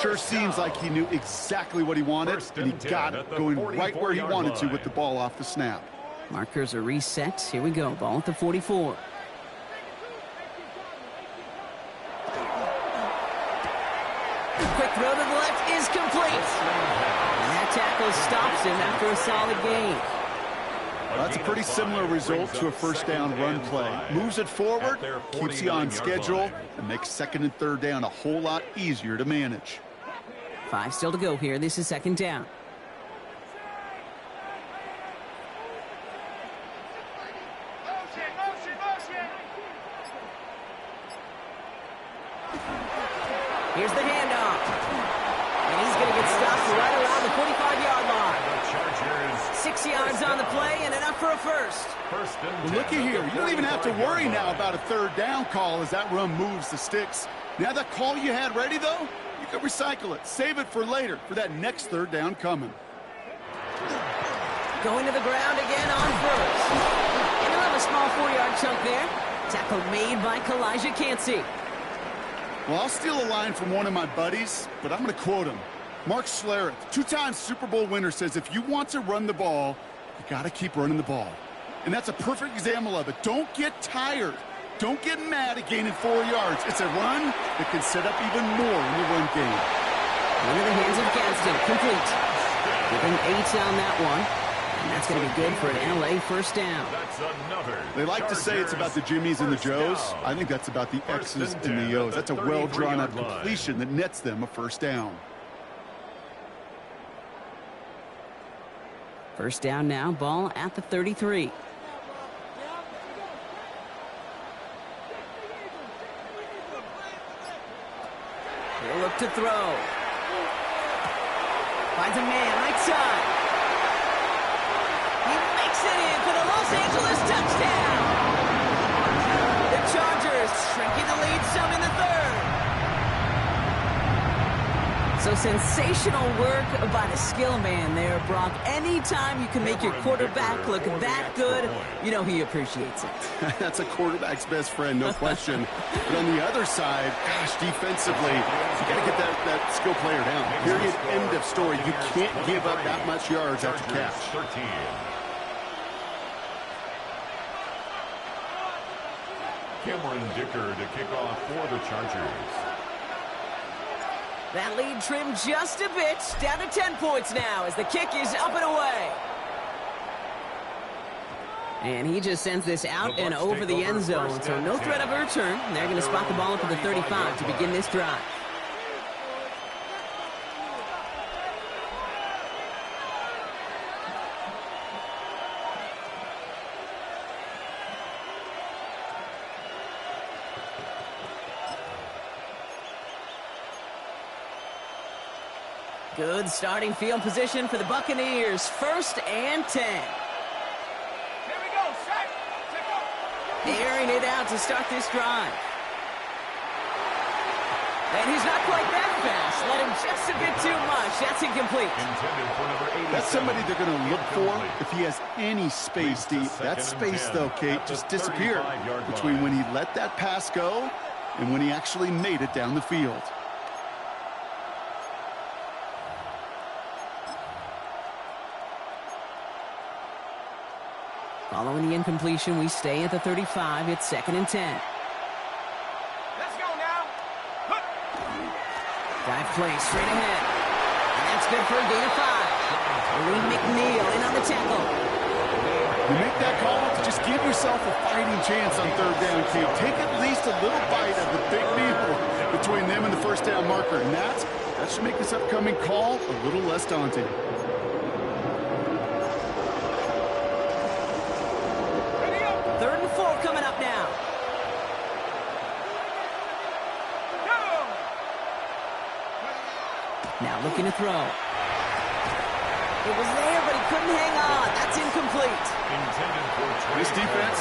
[SPEAKER 4] Sure seems like he knew exactly what he wanted, and he got it going right where he wanted to with the ball off the snap.
[SPEAKER 1] Markers are reset. Here we go. Ball at the 44. Quick throw to the left is complete. And that tackle stops him after a solid gain.
[SPEAKER 4] Well, that's a pretty similar result to a first down run play. Moves it forward, keeps you on schedule, and makes 2nd and 3rd down a whole lot easier to manage.
[SPEAKER 1] 5 still to go here. This is 2nd down. Here's the handoff. And he's going to get stopped right around the 45-yard line. 6 yards on the play and enough for a first.
[SPEAKER 4] Well, looky here. You don't even have to worry now about a 3rd down call as that run moves the sticks. Now that call you had ready, though, you can recycle it. Save it for later for that next 3rd down coming.
[SPEAKER 1] Going to the ground again on first. And he'll have a small 4-yard chunk there. Tackle made by Kalijah Cansey.
[SPEAKER 4] Well, I'll steal a line from one of my buddies, but I'm going to quote him. Mark Schlereth, 2-time Super Bowl winner, says if you want to run the ball, you got to keep running the ball. And that's a perfect example of it. Don't get tired. Don't get mad at gaining 4 yards. It's a run that can set up even more in the run game.
[SPEAKER 1] Into the hands of Gadsden, complete. Within 8 on that one. And that's going to be good for an LA first down.
[SPEAKER 4] They like to say it's about the Jimmies and the Joes. I think that's about the X's and the O's. That's a well-drawn-up completion that nets them a first down.
[SPEAKER 1] First down now, ball at the 33. He'll look to throw. Finds a man right side. He makes it in for the Los Angeles touchdown. The Chargers shrinking the lead some in the 3rd. So sensational work by the skill man there, Brock. Anytime you can make your quarterback look that good, you know he appreciates it.
[SPEAKER 4] That's a quarterback's best friend, no question. But on the other side, gosh, defensively, you got to get that skill player down. Period, end of story. You can't give up that much yards after catch.
[SPEAKER 2] 13. Cameron Dicker to kick off for the Chargers.
[SPEAKER 1] That lead trimmed just a bit, down to 10 points now as the kick is up and away. And he just sends this out and over the end zone, so no threat of a return. They're going to spot the ball up at the 35 to begin this drive. Good starting field position for the Buccaneers. 1st and 10.
[SPEAKER 3] Here we go, set.
[SPEAKER 1] Airing it out to start this drive. And he's not quite that fast. Let him just a bit too much. That's incomplete.
[SPEAKER 4] That's somebody they're going to look for if he has any space deep. That space, though, Kate, just disappeared between when he let that pass go and when he actually made it down the field.
[SPEAKER 1] Following the incompletion, we stay at the 35. It's 2nd and 10.
[SPEAKER 3] Let's go now.
[SPEAKER 1] Dive play straight ahead. And that's good for a gain of 5. Lee McNeil in on the tackle.
[SPEAKER 4] You make that call to just give yourself a fighting chance on 3rd down, Kate. Take at least a little bite of the big meal between them and the 1st down marker. And that should make this upcoming call a little less daunting.
[SPEAKER 1] 3rd and 4 coming up now. Now looking to throw. It was there, but he couldn't hang on. That's incomplete.
[SPEAKER 4] This defense,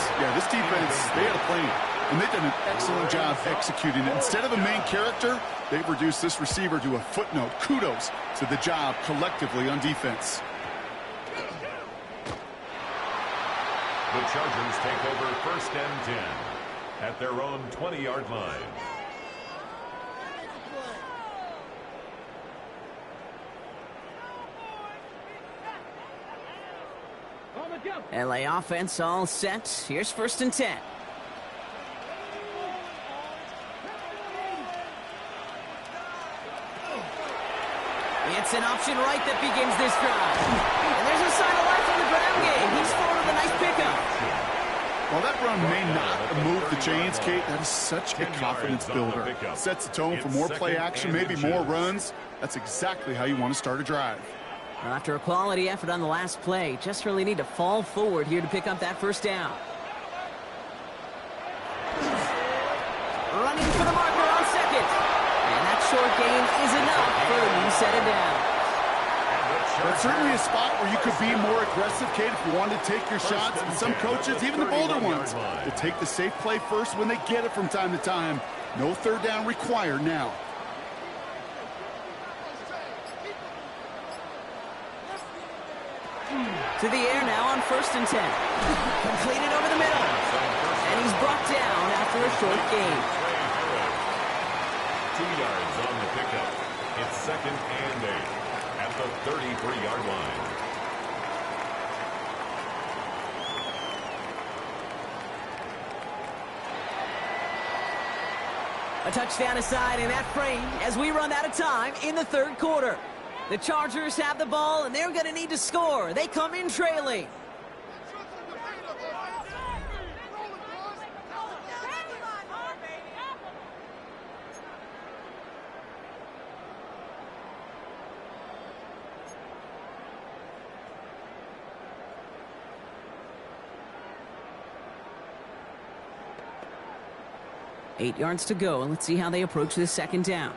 [SPEAKER 4] they had a plan. And they've done an excellent job executing it. Instead of a main character, they've reduced this receiver to a footnote. Kudos to the job collectively on defense.
[SPEAKER 2] The Chargers take over 1st and 10 at their own 20-yard line.
[SPEAKER 1] LA offense all set. Here's 1st and 10. It's an option right that begins this drive. And there's a sign of life from the ground game. He's forward with a nice pickup.
[SPEAKER 4] While that run may not move the chains, Kate, that is such a confidence builder. Sets the tone for more play action, maybe more runs. That's exactly how you want to start a drive.
[SPEAKER 1] Well, after a quality effort on the last play, just really need to fall forward here to pick up that 1st down. Running for the marker on 2nd. And that short gain is enough for the new set it down.
[SPEAKER 4] That's certainly a spot where you could be more aggressive, Kate, if you wanted to take your shots. And some coaches, even the bolder ones, will take the safe play first when they get it from time to time. No 3rd down required now.
[SPEAKER 1] To the air now on 1st and 10. Completed over the middle. And he's brought down after a short gain.
[SPEAKER 2] 2 yards on the pickup. It's 2nd and 8 at the 33-yard line.
[SPEAKER 1] A touchdown aside in that frame as we run out of time in the 3rd quarter. The Chargers have the ball, and they're going to need to score. They come in trailing. Eight yards to go, and let's see how they approach this 2nd down.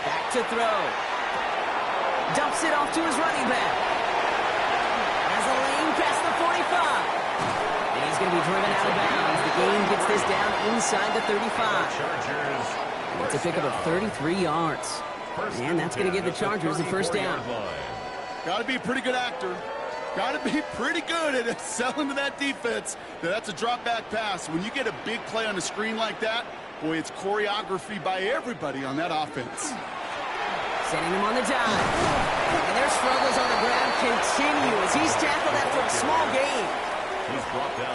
[SPEAKER 1] Back to throw. Dumps it off to his running back. Has a lane past the 45. And he's going to be driven out of bounds. The game gets this down inside the 35. It's a pickup of 33 yards. And that's going to give the Chargers the 1st down.
[SPEAKER 4] Got to be a pretty good actor. Got to be pretty good at selling to that defense. That's a drop-back pass. When you get a big play on a screen like that, boy, it's choreography by everybody on that offense.
[SPEAKER 1] Sending him on the dive. And their struggles on the ground continue as he's tackled after a small gain.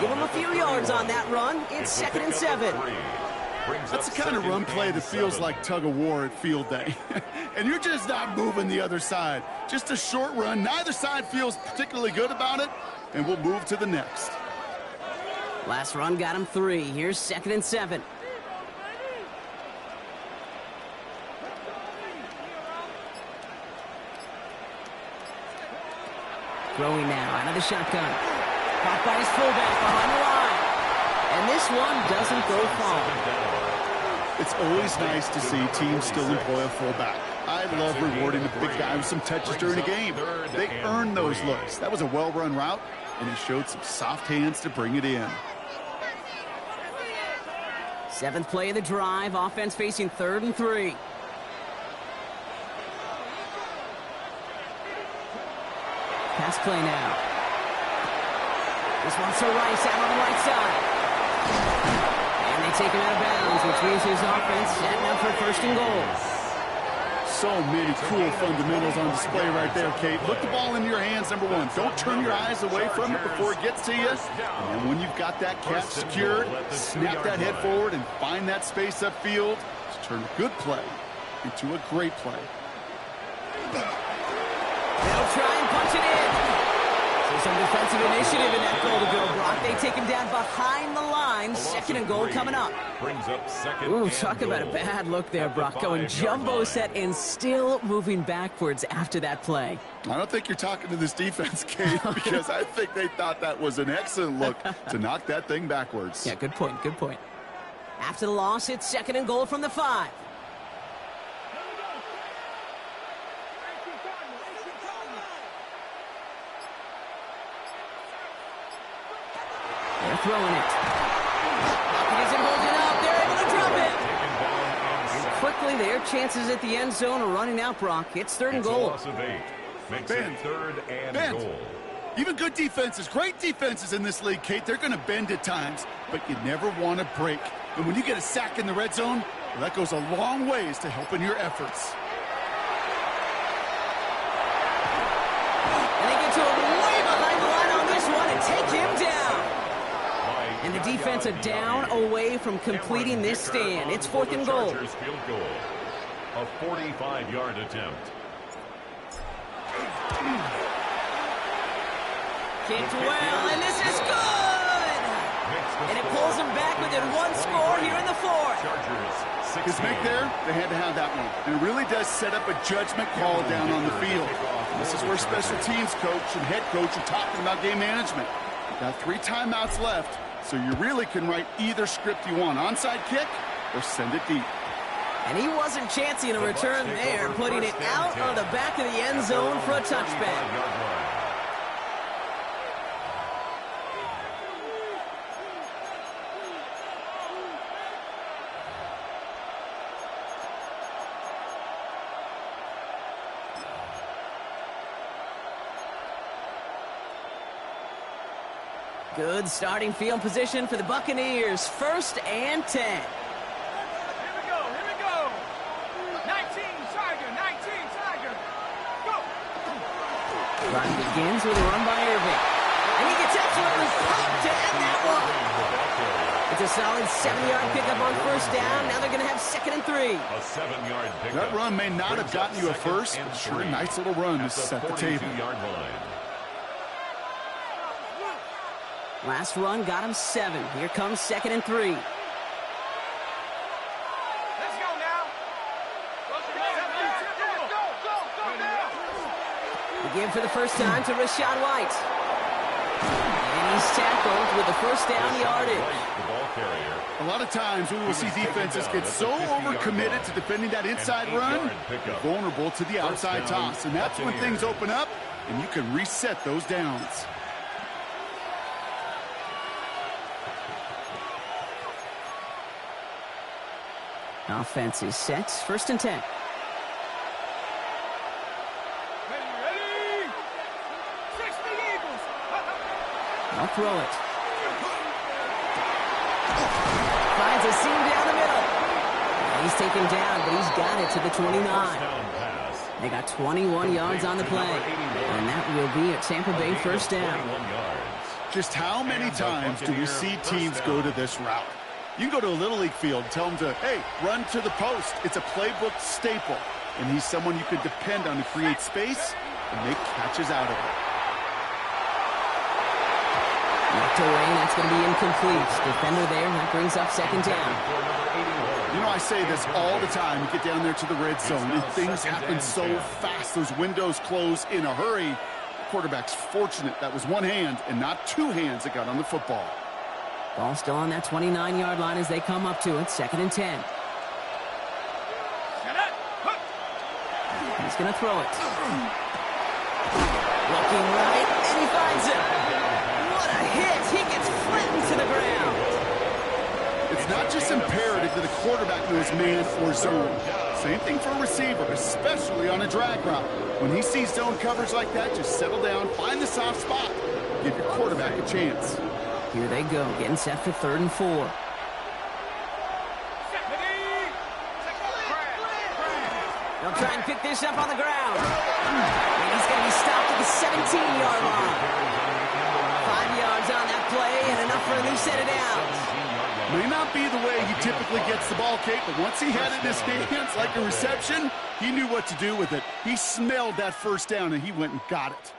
[SPEAKER 1] Give him a few yards on that run. It's 2nd and 7.
[SPEAKER 4] That's the kind of run play that feels like tug-of-war at field day. And you're just not moving the other side. Just a short run. Neither side feels particularly good about it, and we'll move to the next.
[SPEAKER 1] Last run got him 3. Here's 2nd and 7. Throwing now out of the shotgun. Caught by his fullback behind the line. And this one doesn't go far.
[SPEAKER 4] It's always nice to see teams still employ a fullback. I love rewarding the big guy with some touches during a game. They earn those looks. That was a well-run route, and he showed some soft hands to bring it in.
[SPEAKER 1] 7th play of the drive. Offense facing 3rd and 3. Pass play now. This one's to Rice out on the right side. And they take him out of bounds, which means his offense setting up for 1st and goal.
[SPEAKER 4] So many cool fundamentals on display right there, Kate. Look the ball into your hands, number one. Don't turn your eyes away from it before it gets to you. And then when you've got that catch secured, snap that head forward and find that space upfield to turn a good play into a great play.
[SPEAKER 1] They'll try and punch it in. So some defensive initiative in that goal to go, Brock. They take him down behind the line. Second and goal coming up.
[SPEAKER 2] Brings up second.
[SPEAKER 1] Ooh, talk about a bad look there, Brock. Going jumbo set and still moving backwards after that play.
[SPEAKER 4] I don't think you're talking to this defense, Kate, because I think they thought that was an excellent look to knock that thing backwards.
[SPEAKER 1] Yeah, good point, good point. After the loss, it's second and goal from the 5. They're throwing it. It isn't holding up. They're able to drop it. And quickly, their chances at the end zone are running out, Brock. It's third and goal.
[SPEAKER 2] Loss of 8. Makes it third and goal.
[SPEAKER 4] Even good defenses, great defenses in this league, Kate, they're going to bend at times, but you never want to break. And when you get a sack in the red zone, well, that goes a long ways to helping your efforts.
[SPEAKER 1] And they get to him way behind the line on this one and take him down. And the defense are down away from completing this stand. It's fourth and goal.
[SPEAKER 2] Field goal. A 45-yard attempt.
[SPEAKER 1] Kicked well, and this is good! And it pulls them back within one score here in the 4th.
[SPEAKER 4] His make there, they had to have that one. And it really does set up a judgment call down on the field. This is where special teams coach and head coach are talking about game management. You've got 3 timeouts left, so you really can write either script you want. Onside kick or send it deep.
[SPEAKER 1] And he wasn't chancing a return there, putting it out of the back of the end zone for a touchback. Good starting field position for the Buccaneers. 1st and 10.
[SPEAKER 3] Here we go, here we go. 19, Tiger, 19, Tiger. Go.
[SPEAKER 1] Run begins with a run by Irving. And he gets absolutely pumped to end that one. It's a solid 7-yard pickup on 1st down. Now they're going to have 2nd and 3.
[SPEAKER 2] A 7-yard pickup.
[SPEAKER 4] That run may not have gotten you a first, but sure a nice little run to set the table.
[SPEAKER 1] Last run got him 7. Here comes 2nd and 3.
[SPEAKER 3] Let's go now.
[SPEAKER 1] The give for the first time to Rashad White. And he's tackled with the 1st down yardage.
[SPEAKER 4] A lot of times we will see defenses get so overcommitted to defending that inside run, they're vulnerable to the outside toss. And that's when things open up, and you can reset those downs.
[SPEAKER 1] Offense is set. 1st and 10.
[SPEAKER 3] Ready? Six the Eagles.
[SPEAKER 1] I'll throw it. Finds a seam down the middle. And he's taken down, but he's got it to the 29. They got 21 yards on the play. And that will be a Tampa Bay 1st down.
[SPEAKER 4] Just how many times do we see teams go to this route? You can go to a Little League field, tell them to, hey, run to the post. It's a playbook staple. And he's someone you can depend on to create space and make catches out of it.
[SPEAKER 1] Knocked away, and that's going to be incomplete. Defender there, that brings up 2nd down.
[SPEAKER 4] You know, I say this all the time. You get down there to the red zone, and things happen so fast. Those windows close in a hurry. The quarterback's fortunate that was one hand and not 2 hands that got on the football.
[SPEAKER 1] Ball still on that 29-yard line as they come up to it. 2nd and 10. He's going to throw it. Looking right, and he finds it. What a hit. He gets flattened to the ground.
[SPEAKER 4] It's not just imperative that a quarterback knows man or zone. Same thing for a receiver, especially on a drag route. When he sees zone coverage like that, just settle down, find the soft spot, give your quarterback a chance.
[SPEAKER 1] Here they go, getting set for 3rd and 4. They'll try and pick this up on the ground. And he's going to be stopped at the 17-yard line. 5 yards on that play and enough for a new set of downs.
[SPEAKER 4] May not be the way he typically gets the ball, Kate, but once he had it in his hands like a reception, he knew what to do with it. He smelled that first down, and he went and got it.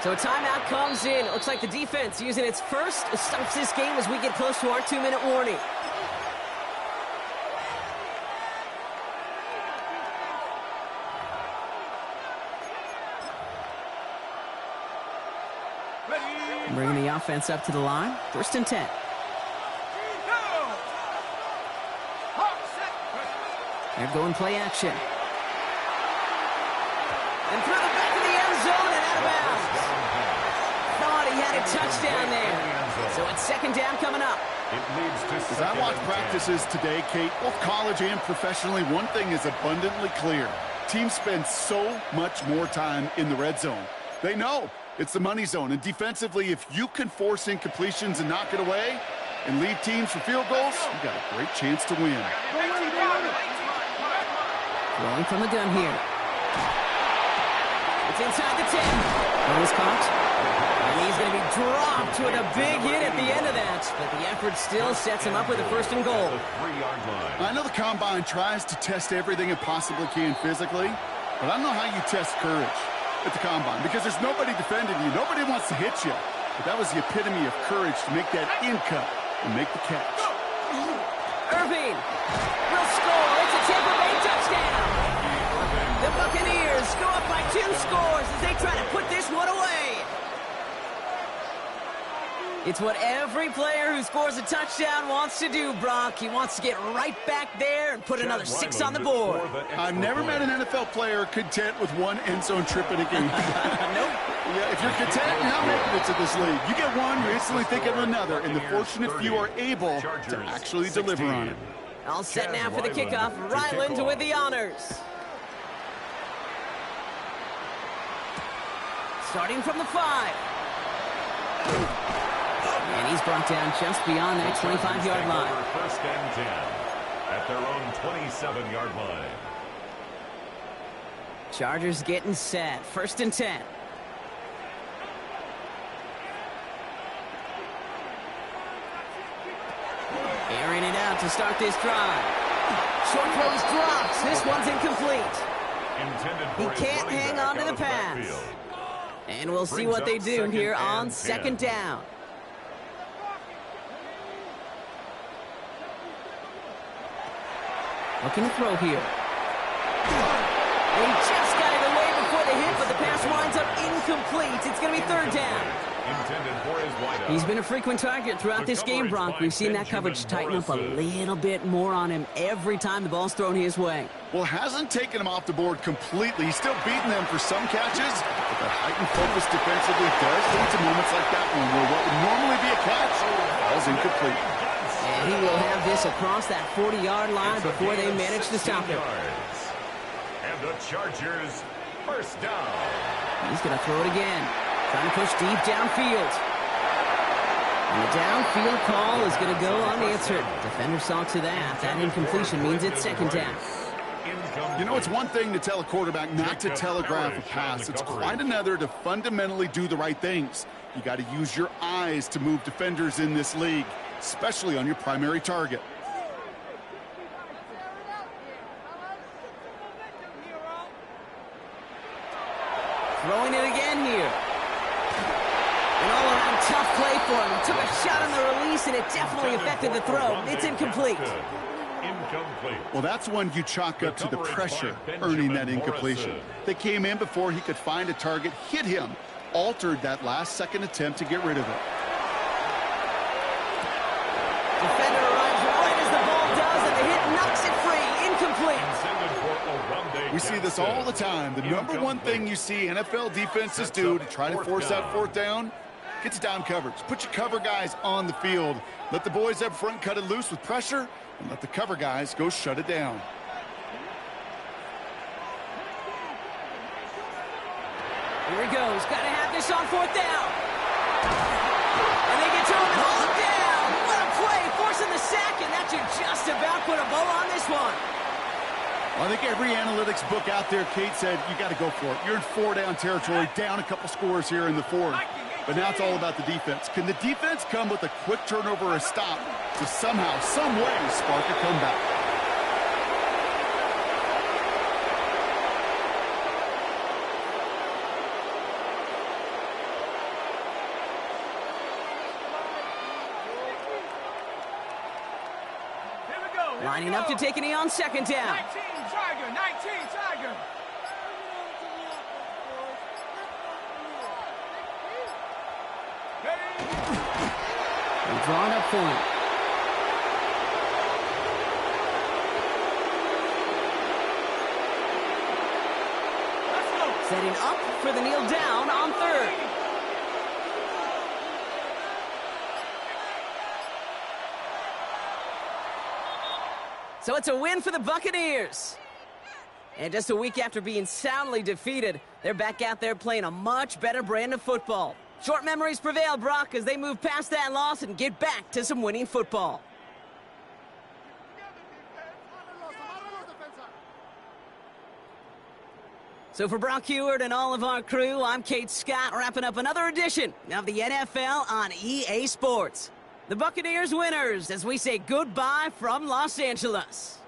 [SPEAKER 1] So a timeout comes in. It looks like the defense using its first stops this game as we get close to our 2-minute warning. Bringing the offense up to the line. 1st and 10. They're going play action. And through the back of the end zone and out of bounds. Thought he had a touchdown there. So it's 2nd down coming up.
[SPEAKER 4] As I watch practices today, Kate, both college and professionally, one thing is abundantly clear. Teams spend so much more time in the red zone. They know it's the money zone. And defensively, if you can force incompletions and knock it away and lead teams for field goals, you got a great chance to win.
[SPEAKER 1] Rolling from the gun here. It's inside the 10. Ball is caught. And he's going to be dropped with a big hit at the end of that. But the effort still sets him up with a 1st and goal.
[SPEAKER 4] I know the Combine tries to test everything it possibly can physically, but I don't know how you test courage at the Combine, because there's nobody defending you. Nobody wants to hit you. But that was the epitome of courage to make that in cut and make the catch.
[SPEAKER 1] Irving will score. It's a Tampa Bay touchdown. The Buccaneers go up by 2 scores as they try to put this one away. It's what every player who scores a touchdown wants to do, Brock. He wants to get right back there and put another 6 on the board.
[SPEAKER 4] I've never met an NFL player content with one end zone trip in a game.
[SPEAKER 1] Nope.
[SPEAKER 4] Yeah, if you're content, you're not making it to this league. You get one, you're instantly thinking of another, and the fortunate few are able to actually deliver on it.
[SPEAKER 1] All set now for the kickoff. Ryland with the honors. Starting from the 5. And he's brought down just beyond that 25-yard line.
[SPEAKER 2] 1st and 10 at their own 27-yard line.
[SPEAKER 1] Chargers getting set. 1st and 10. Airing it out to start this drive. Short throws drops. This one's incomplete. He can't hang on to the pass. And we'll see what they do here on 2nd down. Looking to throw here. He just got it away before the hit, but the pass winds up incomplete. It's going to be 3rd down. He's been a frequent target throughout this game, Brock. We've seen that coverage tighten up a little bit more on him every time the ball's thrown his way.
[SPEAKER 4] Well, hasn't taken him off the board completely. He's still beating them for some catches, but that heightened focus defensively does lead to moments like that one where what would normally be a catch falls incomplete.
[SPEAKER 1] And he will have this across that 40-yard line before they manage to stop him.
[SPEAKER 2] And the Chargers 1st down.
[SPEAKER 1] He's going to throw it again. Trying to push deep downfield. And the downfield call is going to go unanswered. Defender saw to that. That incompletion means it's 2nd down.
[SPEAKER 4] You know, it's one thing to tell a quarterback not to telegraph a pass. It's quite another to fundamentally do the right things. You got to use your eyes to move defenders in this league, especially on your primary target.
[SPEAKER 1] Throwing it again here. An all-around tough play for him. He took a shot on the release, and it definitely affected the throw. It's incomplete.
[SPEAKER 4] Well, that's one you chalk up to the pressure earning that incompletion. They came in before he could find a target, hit him, altered that last-second attempt to get rid of it.
[SPEAKER 1] Defender arrives right as the ball does, and the hit knocks it free. Incomplete.
[SPEAKER 4] We see this all the time. The number one thing you see NFL defenses do to try to force that 4th down, get to down coverage. Put your cover guys on the field. Let the boys up front cut it loose with pressure, and let the cover guys go shut it down.
[SPEAKER 1] Here he goes. Got to have this on 4th down. And they get to him and haul him down. What a play. Forcing the sack, and that should just about put a bow on this one.
[SPEAKER 4] I think every analytics book out there, Kate, said you got to go for it. You're in 4-down territory, down a couple scores here in the fourth. But now it's all about the defense. Can the defense come with a quick turnover or a stop to somehow, some way, spark a comeback?
[SPEAKER 1] Lining up to take a knee on second down.
[SPEAKER 3] 19 Tiger, 19 Tiger.
[SPEAKER 1] And drawn up point.
[SPEAKER 3] Let's go.
[SPEAKER 1] Setting up for the kneel down on third. So it's a win for the Buccaneers. And just a week after being soundly defeated, they're back out there playing a much better brand of football. Short memories prevail, Brock, as they move past that loss and get back to some winning football. So for Brock Heward and all of our crew, I'm Kate Scott, wrapping up another edition of the NFL on EA Sports. The Buccaneers winners as we say goodbye from Los Angeles.